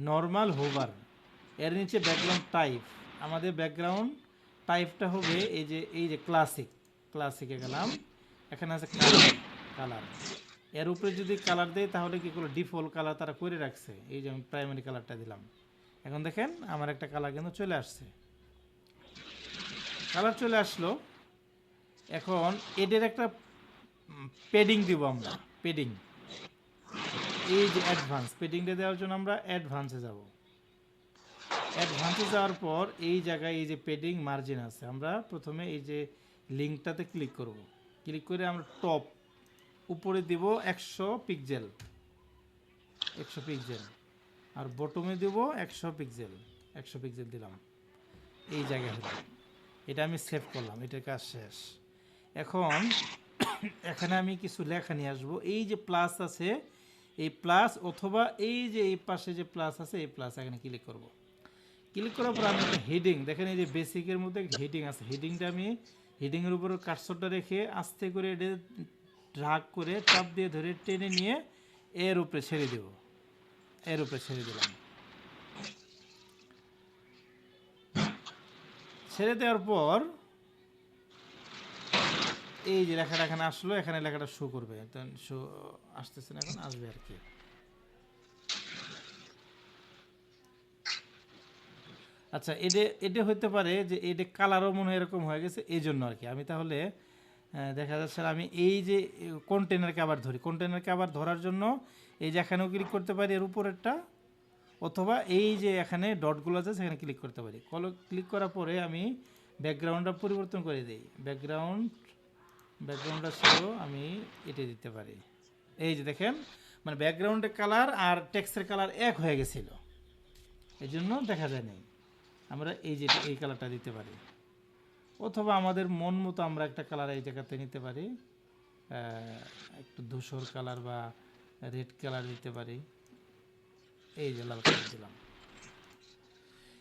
নর্মাল হোভার, এর নিচে ব্যাকগ্রাউন্ড টাইপ, আমাদের ব্যাকগ্রাউন্ড টাইপটা হবে এই যে ক্লাসিকে গেলাম, এখানে আছে কালার। এর উপরে যদি কালার দেয় তাহলে কি করলো, ডিফল্ট কালার তারা করে রাখছে, এই যে আমি প্রাইমারি কালারটা দিলাম। এখন দেখেন আমার একটা কালার কিন্তু চলে আসছে, কালার চলে আসলো। এখন এদের একটা পেডিং দিব আমরা, পেডিং, এই যে অ্যাডভান্স, পেডিংটা দেওয়ার জন্য আমরা অ্যাডভান্সে যাব। অ্যাডভান্সে যাওয়ার পর এই জায়গায় এই যে পেডিং মার্জিন আছে, আমরা প্রথমে এই যে লিঙ্কটাতে ক্লিক করব। ক্লিক করে আমরা টপ উপরে দিব 100 পিক্সেল, 100 পিক্সেল, আর বটমে দেব 100 পিক্সেল, 100 পিক্সেল দিলাম এই জায়গায় হলো। এটা আমি সেভ করলাম, এটার কাজ শেষ। এখন এখানে আমি কিছু লেখা নিয়ে আসবো, এই যে প্লাস আছে, এই প্লাস অথবা এই যে এই পাশে যে প্লাস আছে, এই প্লাস এখানে ক্লিক করব। ক্লিক করার পর আমি একটা হেডিং, দেখেন এই যে বেসিকের মধ্যে হেডিং আছে, হেডিংটা আমি হেডিংয়ের উপর কার্সরটা রেখে আস্তে করে এটা ড্রাগ করে চাপ দিয়ে ধরে টেনে নিয়ে এর উপরে ছেড়ে দেব, এর উপরে ছেড়ে দিলাম। ছেড়ে দেওয়ার পর এই যে লেখাটা এখানে আসলো, এখানে লেখাটা শো করবে, শো আসতেছে না, এখন আসবে আর কি। আচ্ছা, এটা হতে পারে যে এটা কালারও মনে হয় এরকম হয়ে গেছে, এই জন্য আর কি। আমি তাহলে দেখা যাচ্ছে আমি এই যে কন্টেনারকে আবার ধরি, কন্টেনারকে আবার ধরার জন্য এই যে এখানেও ক্লিক করতে পারি এর উপরেরটা, অথবা এই যে এখানে ডটগুলো আছে সেখানে ক্লিক করতে পারি। ক্লিক করার পরে আমি ব্যাকগ্রাউন্ডটা পরিবর্তন করে দিই, ব্যাকগ্রাউন্ডটা ছিল আমি এটা দিতে পারি। এই যে দেখেন মানে ব্যাকগ্রাউন্ডের কালার আর টেক্সটের কালার এক হয়ে গেছিল, এই জন্য দেখা যায় নাই। আমরা এই কালারটা দিতে পারি, অথবা আমাদের মন মতো আমরা একটা কালার এই জায়গাতে নিতে পারি, একটু ধূসর কালার বা রেড কালার দিতে পারি। এই যে লাল কালার দিলাম।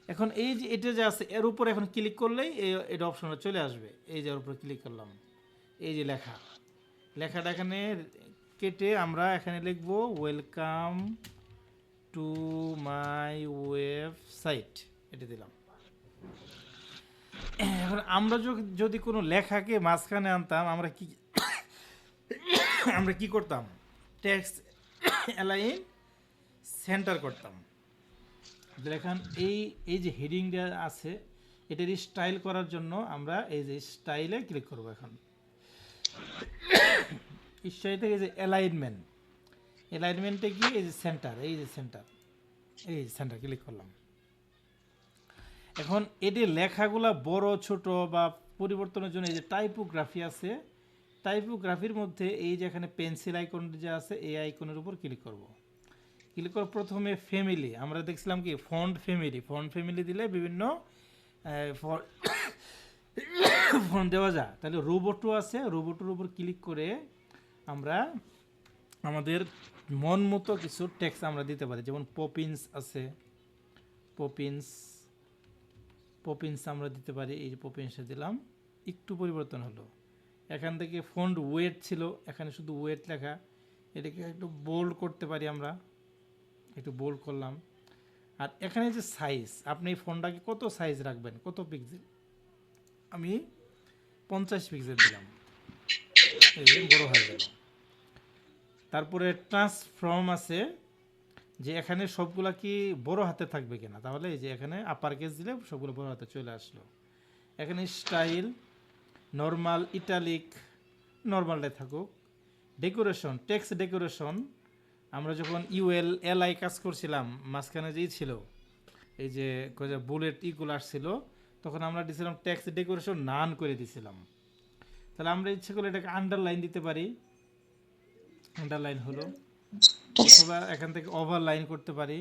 এখন এই যে এটা যে আছে এর উপর এখন ক্লিক করলেই এটা অপশনটা চলে আসবে। এই যে এর উপর ক্লিক করলাম, এই যে লেখাটা এখানে কেটে আমরা এখানে লিখব ওয়েলকাম টু মাই ওয়েবসাইট, এটা দিলাম। এখন আমরা যদি কোনো লেখাকে মাঝখানে আনতাম, আমরা কি করতাম, টেক্সট অ্যালাইন সেন্টার করতাম। দেখেন এই যে হেডিংটা আছে এটার স্টাইল করার জন্য আমরা এই যে স্টাইলে ক্লিক করব। এখন স্টাইল থেকে এই যে অ্যালাইনমেন্টে গিয়ে এই যে সেন্টার, এই যে সেন্টার ক্লিক করলাম। এখন এদের লেখাগুলা বড় ছোট বা পরিবর্তনের জন্য এই যে টাইপোগ্রাফি আছে, টাইপোগ্রাফির মধ্যে এই যে এখানে পেন্সিল আইকন যে আছে এই আইকনের উপর ক্লিক করব। ক্লিক করে প্রথমে ফ্যামিলি, আমরা দেখছিলাম কি ফন্ট ফ্যামিলি দিলে বিভিন্ন ফন্ট দেওয়া যায়। তাহলে রোবটও আছে, রোবটের উপর ক্লিক করে আমরা আমাদের মন মতো কিছু টেক্সট আমরা দিতে পারি। যেমন পপিন্স আছে, পপিন্স আমরা দিতে পারি। এই যে পপিন্সে দিলাম, একটু পরিবর্তন হলো। এখান থেকে ফন্ট ওয়েট ছিল, এখানে শুধু ওয়েট লেখা, এটাকে একটু বোল্ড করতে পারি, আমরা একটু বোল্ড করলাম। আর এখানে যে সাইজ, আপনি এই ফোনটাকে কত সাইজ রাখবেন, কত পিক্সেল, আমি 50 পিক্সেল দিলাম, এই বড় হয়ে গেল। তারপরে ট্রান্সফর্ম আছে, যে এখানে সবগুলা কি বড় হাতে থাকবে কিনা, তাহলে এই যে এখানে আপার কেস দিলে সবগুলো বড় হাতে চলে আসলো। এখানে স্টাইল, নর্মাল, ইটালিক, নর্মালটাই থাকুক। ডেকোরেশন, টেক্সট ডেকোরেশন, আমরা যখন ULLI কাজ করছিলাম মাঝখানে যেই ছিল এই যে বুলেট ইগুলো আসছিল, তখন আমরা দিয়েছিলাম টেক্সট ডেকোরেশন নান করে দিয়েছিলাম। তাহলে আমরা ইচ্ছে করলে এটাকে আন্ডারলাইন দিতে পারি, আন্ডারলাইন হলো, অথবা এখান থেকে ওভারলাইন করতে পারি,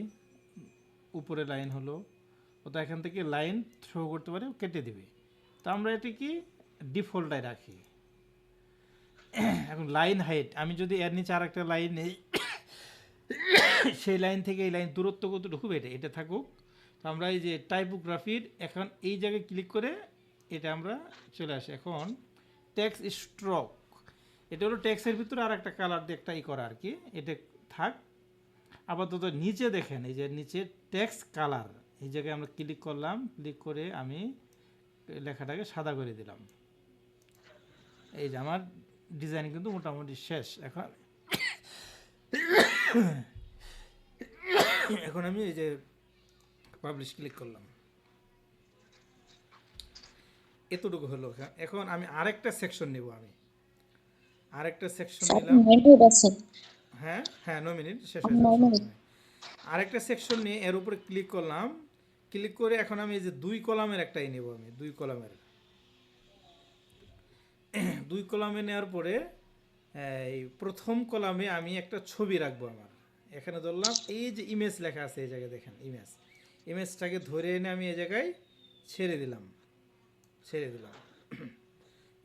উপরে লাইন হলো, অথবা এখান থেকে লাইন থ্রো করতে পারি, কেটে দিবে। তো আমরা এটি কি ডিফল্টটাই রাখি। এখন লাইন হাইট, আমি যদি এর নিচে আর একটা লাইন নেই, সেই লাইন থেকে এই লাইন দূরত্ব কতটুকু এটা থাকুক। তো আমরা এই যে টাইপোগ্রাফির এখন এই জায়গায় ক্লিক করে এটা আমরা চলে আসি। এখন টেক্সট স্ট্রোক, এটা হলো টেক্সটের ভিতরে আর একটা কালার দিয়ে একটা করা আর কি, এটা থাক। আপাতত নিচে দেখেন এই যে নিচে টেক্সট কালার, এই জায়গায় আমরা ক্লিক করলাম, ক্লিক করে আমি লেখাটাকে সাদা করে দিলাম। এই যে আমার ডিজাইন কিন্তু মোটামুটি শেষ। এখন আমি এই যে পাবলিশ ক্লিক করলাম, এতটুকু হলো। এখন আমি আরেকটা সেকশন নেব, আমি আরেকটা সেকশন নিলাম। হ্যাঁ হ্যাঁ, 9 মিনিট শেষ হয়ে যাবে। আরেকটা সেকশন নিয়ে এর উপরে ক্লিক করলাম, ক্লিক করে এখন আমি এই যে 2 কলামের একটাই নেব। আমি 2 কলামের 2 কলামে নেওয়ার পরে এই প্রথম কলামে আমি একটা ছবি রাখবো। আমার এখানে ধরলাম এই যে ইমেজ লেখা আছে, এই জায়গায় দেখেন ইমেজটাকে ধরে এনে আমি এই জায়গায় ছেড়ে দিলাম।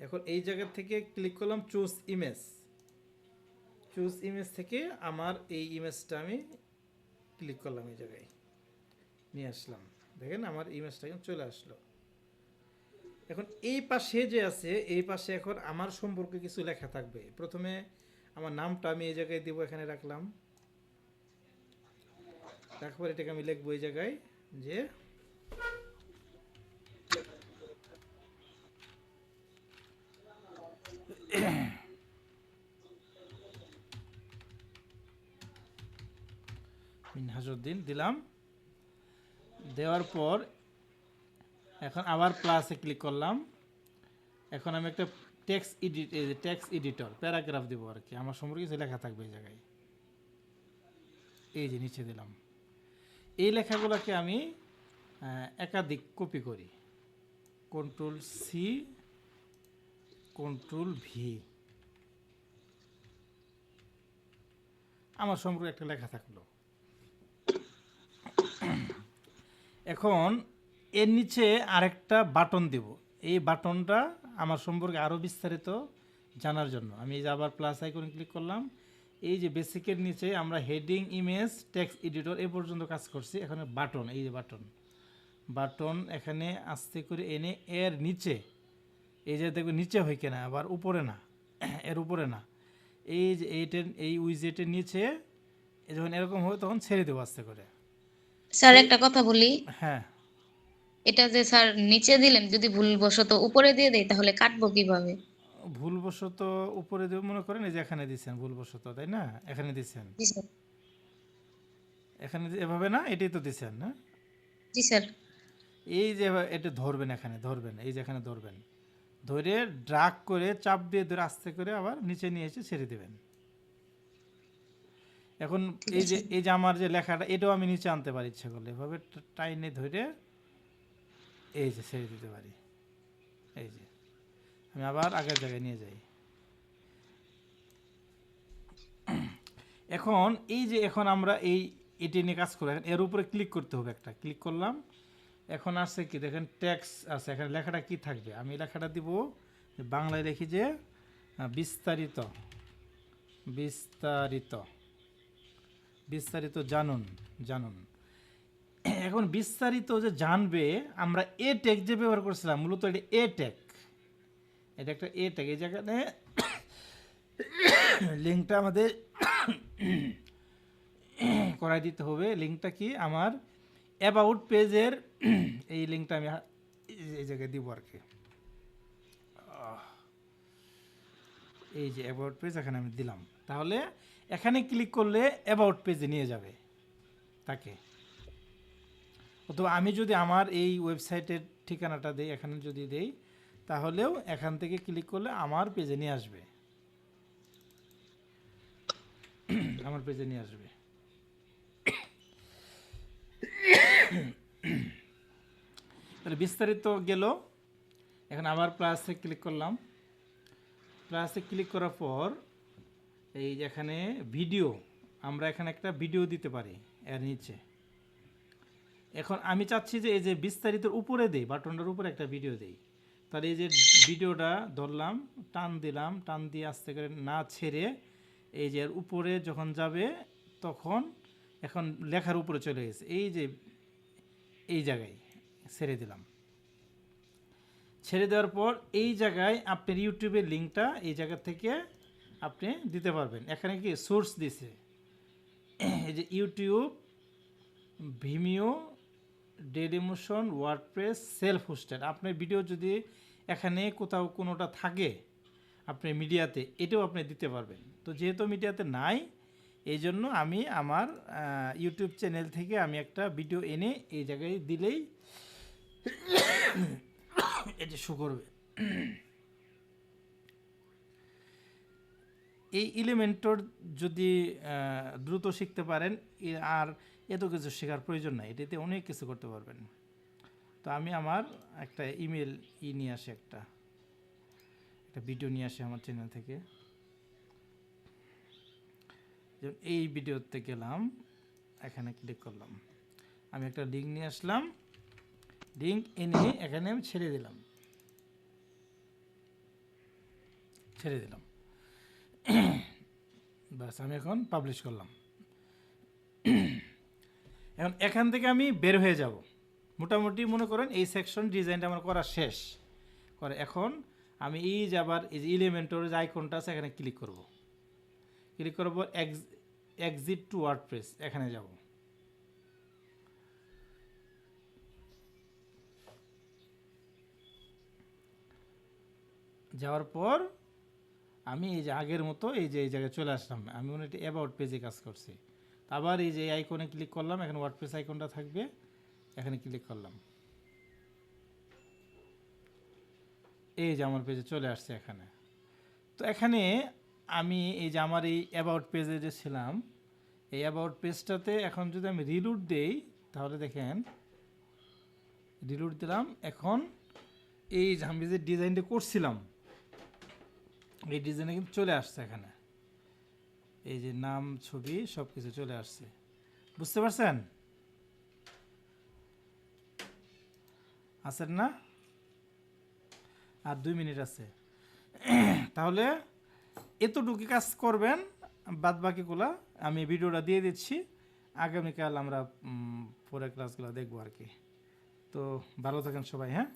এখন এই জায়গা থেকে ক্লিক করলাম চুজ ইমেজ থেকে আমার এই ইমেজটা আমি ক্লিক করলাম, এই জায়গায় নিয়ে আসলাম। দেখেন আমার ইমেজটা এখন চলে আসলো। এখন এই পাশে যে আছে, এই পাশে এখন আমার সম্পর্কে কিছু লেখা থাকবে। প্রথমে আমার নামটা আমি এই জায়গায় দিব, এখানে রাখলাম। তারপর এটাকে আমি লিখবো এই জায়গায় যে মিনহাজউদ্দিন দিলাম। দেওয়ার পর এখন আবার প্লাসে ক্লিক করলাম। এখন আমি একটা টেক্সট এডিটর প্যারাগ্রাফ দেবো আর কি, আমার সম্পর্কে কিছু লেখা থাকবে এই জায়গায়। এই যে নিচে দিলাম। এই লেখাগুলোকে আমি একাধিক কপি করি, Ctrl+C Ctrl+V, আমার সম্পর্কে একটা লেখা থাকলো। এখন এর নিচে আরেকটা বাটন দেব। এই বাটনটা আমার সম্পর্কে আরও বিস্তারিত জানার জন্য আমি এই যে আবার প্লাস আইকনে ক্লিক করলাম। এই যে বেসিকের নিচে আমরা হেডিং, ইমেজ, টেক্সট এডিটর এ পর্যন্ত কাজ করছি। এখানে বাটন, এই যে বাটন এখানে আস্তে করে এনে এর নিচে, এই যে দেখবে নিচে হয় কিনা, আবার উপরে না, এর উপরে না, এই যে এই উইজেটের নিচে যখন এরকম হয় তখন ছেড়ে দেবো আস্তে করে। স্যার একটা কথা বলি, হ্যাঁ, এটা যে স্যার নিচে দিলেন, যদি ভুলবশত উপরে দিয়ে দেই তাহলে কাটবো কিভাবে? ভুলবশত উপরে দেব মনে করেন, এই যে এখানে দিচ্ছেন ভুলবশত, তাই না? এখানে দিচ্ছেন, জি স্যার। এখানে এভাবে না, এটাই তো দিচ্ছেন না? জি স্যার। এই যে এটা ধরবেন, এখানে ধরবেন, এই যে এখানে ধরবেন, ধরে ড্রাগ করে চাপ দিয়ে ধরে আস্তে করে আবার নিচে নিয়ে এসে ছেড়ে দেবেন। এখন এই যে আমার যে লেখাটা, এটাও আমি নিচে আনতে পারি ইচ্ছা করলে, এভাবে টাইনে ধরে এই যে ছেড়ে দিতে পারি। এই যে আমি আবার আগের জায়গায় নিয়ে যাই। এখন এই যে এখন আমরা এটি নিয়ে কাজ করি, এর উপরে ক্লিক করতে হবে, একটা ক্লিক করলাম। এখন আছে কি দেখেন, টেক্সট আছে, এখানে লেখাটা কি থাকবে, আমি লেখাটা দিব বাংলায় লিখি যে বিস্তারিত বিস্তারিত বিস্তারিত জানুন। এখন বিস্তারিত যে জানবে, আমরা এ ট্যাগ যে ব্যবহার করছিলাম, মূলত এটা এ ট্যাগ, এটা একটা এ ট্যাগ। এই জায়গাতে লিঙ্কটা আমাদের করাই দিতে হবে। লিঙ্কটা কি, আমার অ্যাবাউট পেজের এই লিঙ্কটা আমি এই জায়গায় দিব আর কি। এই যে অ্যাবাউট পেজ এখানে আমি দিলাম, তাহলে এখানে ক্লিক করলে অ্যাবাউট পেজে নিয়ে যাবে। তাকে। অথবা আমি যদি আমার এই ওয়েবসাইটের ঠিকানাটা দেই, এখানে যদি দেই, তাহলেও এখান থেকে ক্লিক করলে আমার পেজে নিয়ে আসবে, আমার পেজে নিয়ে আসবে। তাহলে বিস্তারিত গেল। এখন আবার প্লাসে ক্লিক করলাম। প্লাসে ক্লিক করার পর এই যে এখানে ভিডিও, আমরা এখানে একটা ভিডিও দিতে পারি এর নিচে। এখন আমি চাচ্ছি যে এই যে বিস্তারিতের উপরে দেই, বাটনটার উপরে একটা ভিডিও দেই। তাহলে এই যে ভিডিওটা ধরলাম, টান দিলাম, টান দিয়ে আস্তে করে না ছেড়ে এই যে এর উপরে যখন যাবে তখন এখন লেখার উপরে চলে গেছে, এই যে এই জায়গায় ছেড়ে দিলাম। ছেড়ে দেওয়ার পর এই জায়গায় আপনার ইউটিউবের লিঙ্কটা এই জায়গা থেকে আপনি দিতে পারবেন। এখানে কি সোর্স দিছে, এই যে YouTube, Vimeo, Dailymotion, WordPress, self hosted. আপনার ভিডিও যদি এখানে কোথাও কোনোটা থাকে আপনার মিডিয়াতে, এটাও আপনি দিতে পারবেন। তো যেহেতু মিডিয়াতে নাই, এই জন্য আমি আমার ইউটিউব চ্যানেল থেকে আমি একটা ভিডিও এনে এই জায়গায় দিলেই এটা শো করবে। এই এলিমেন্টর যদি দ্রুত শিখতে পারেন, আর এত কিছু শেখার প্রয়োজন নাই, এটাতে অনেক কিছু করতে পারবেন। তো আমি আমার একটা ইমেল নিয়ে আসি, একটা ভিডিও নিয়ে আসি আমার চ্যানেল থেকে। যেমন এই ভিডিওতে গেলাম, এখানে ক্লিক করলাম, আমি একটা লিঙ্ক নিয়ে আসলাম, লিঙ্ক এনে এখানে আমি ছেড়ে দিলাম। বাস, আমি এখন পাবলিশ করলাম। এখন এখান থেকে আমি বের হয়ে যাব। মোটামুটি মনে করেন এই সেকশন ডিজাইনটা আমার করা শেষ করে। এখন আমি এই যে আবার এই যে এলিমেন্টর যে আইকনটা আছে এখানে ক্লিক করব। ক্লিক করার পর এক্সিট টু ওয়ার্ডপ্রেস এখানে যাব। যাওয়ার পর আমি এই যে আগের মতো এই যে এই জায়গায় চলে আসলাম। আমি মনে হয় অ্যাবাউট পেজে কাজ করছি। আবার এই যে আইকনে ক্লিক করলাম, এখানে ওয়ার্ডপ্রেস আইকনটা থাকবে, এখানে ক্লিক করলাম, এই যে আমার পেজে চলে আসছে এখানে। তো এখানে আমি এই যে আমার এই অ্যাবাউট পেজে যে ছিলাম, এই অ্যাবাউট পেজটাতে এখন যদি আমি রিলোড দেই, তাহলে দেখেন রিলোড দিলাম। এখন এই যে আমি যে ডিজাইনটা করছিলাম, এই ডিজাইনে কিন্তু চলে আসছে এখানে, এই যে নাম, ছবি, সব কিছু চলে আসছে। বুঝতে পারছেন? আছেন না? আর 2 মিনিট আছে। তাহলে এতটুকু কাজ করবেন, বাদ বাকিগুলা আমি ভিডিওটা দিয়ে দিচ্ছি। আগামীকাল আমরা পরের ক্লাসগুলো দেখবো আর কি। তো ভালো থাকেন সবাই। হ্যাঁ,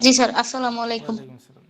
জি স্যার, আসসালামু আলাইকুম। ওয়ালাইকুম আসসালাম।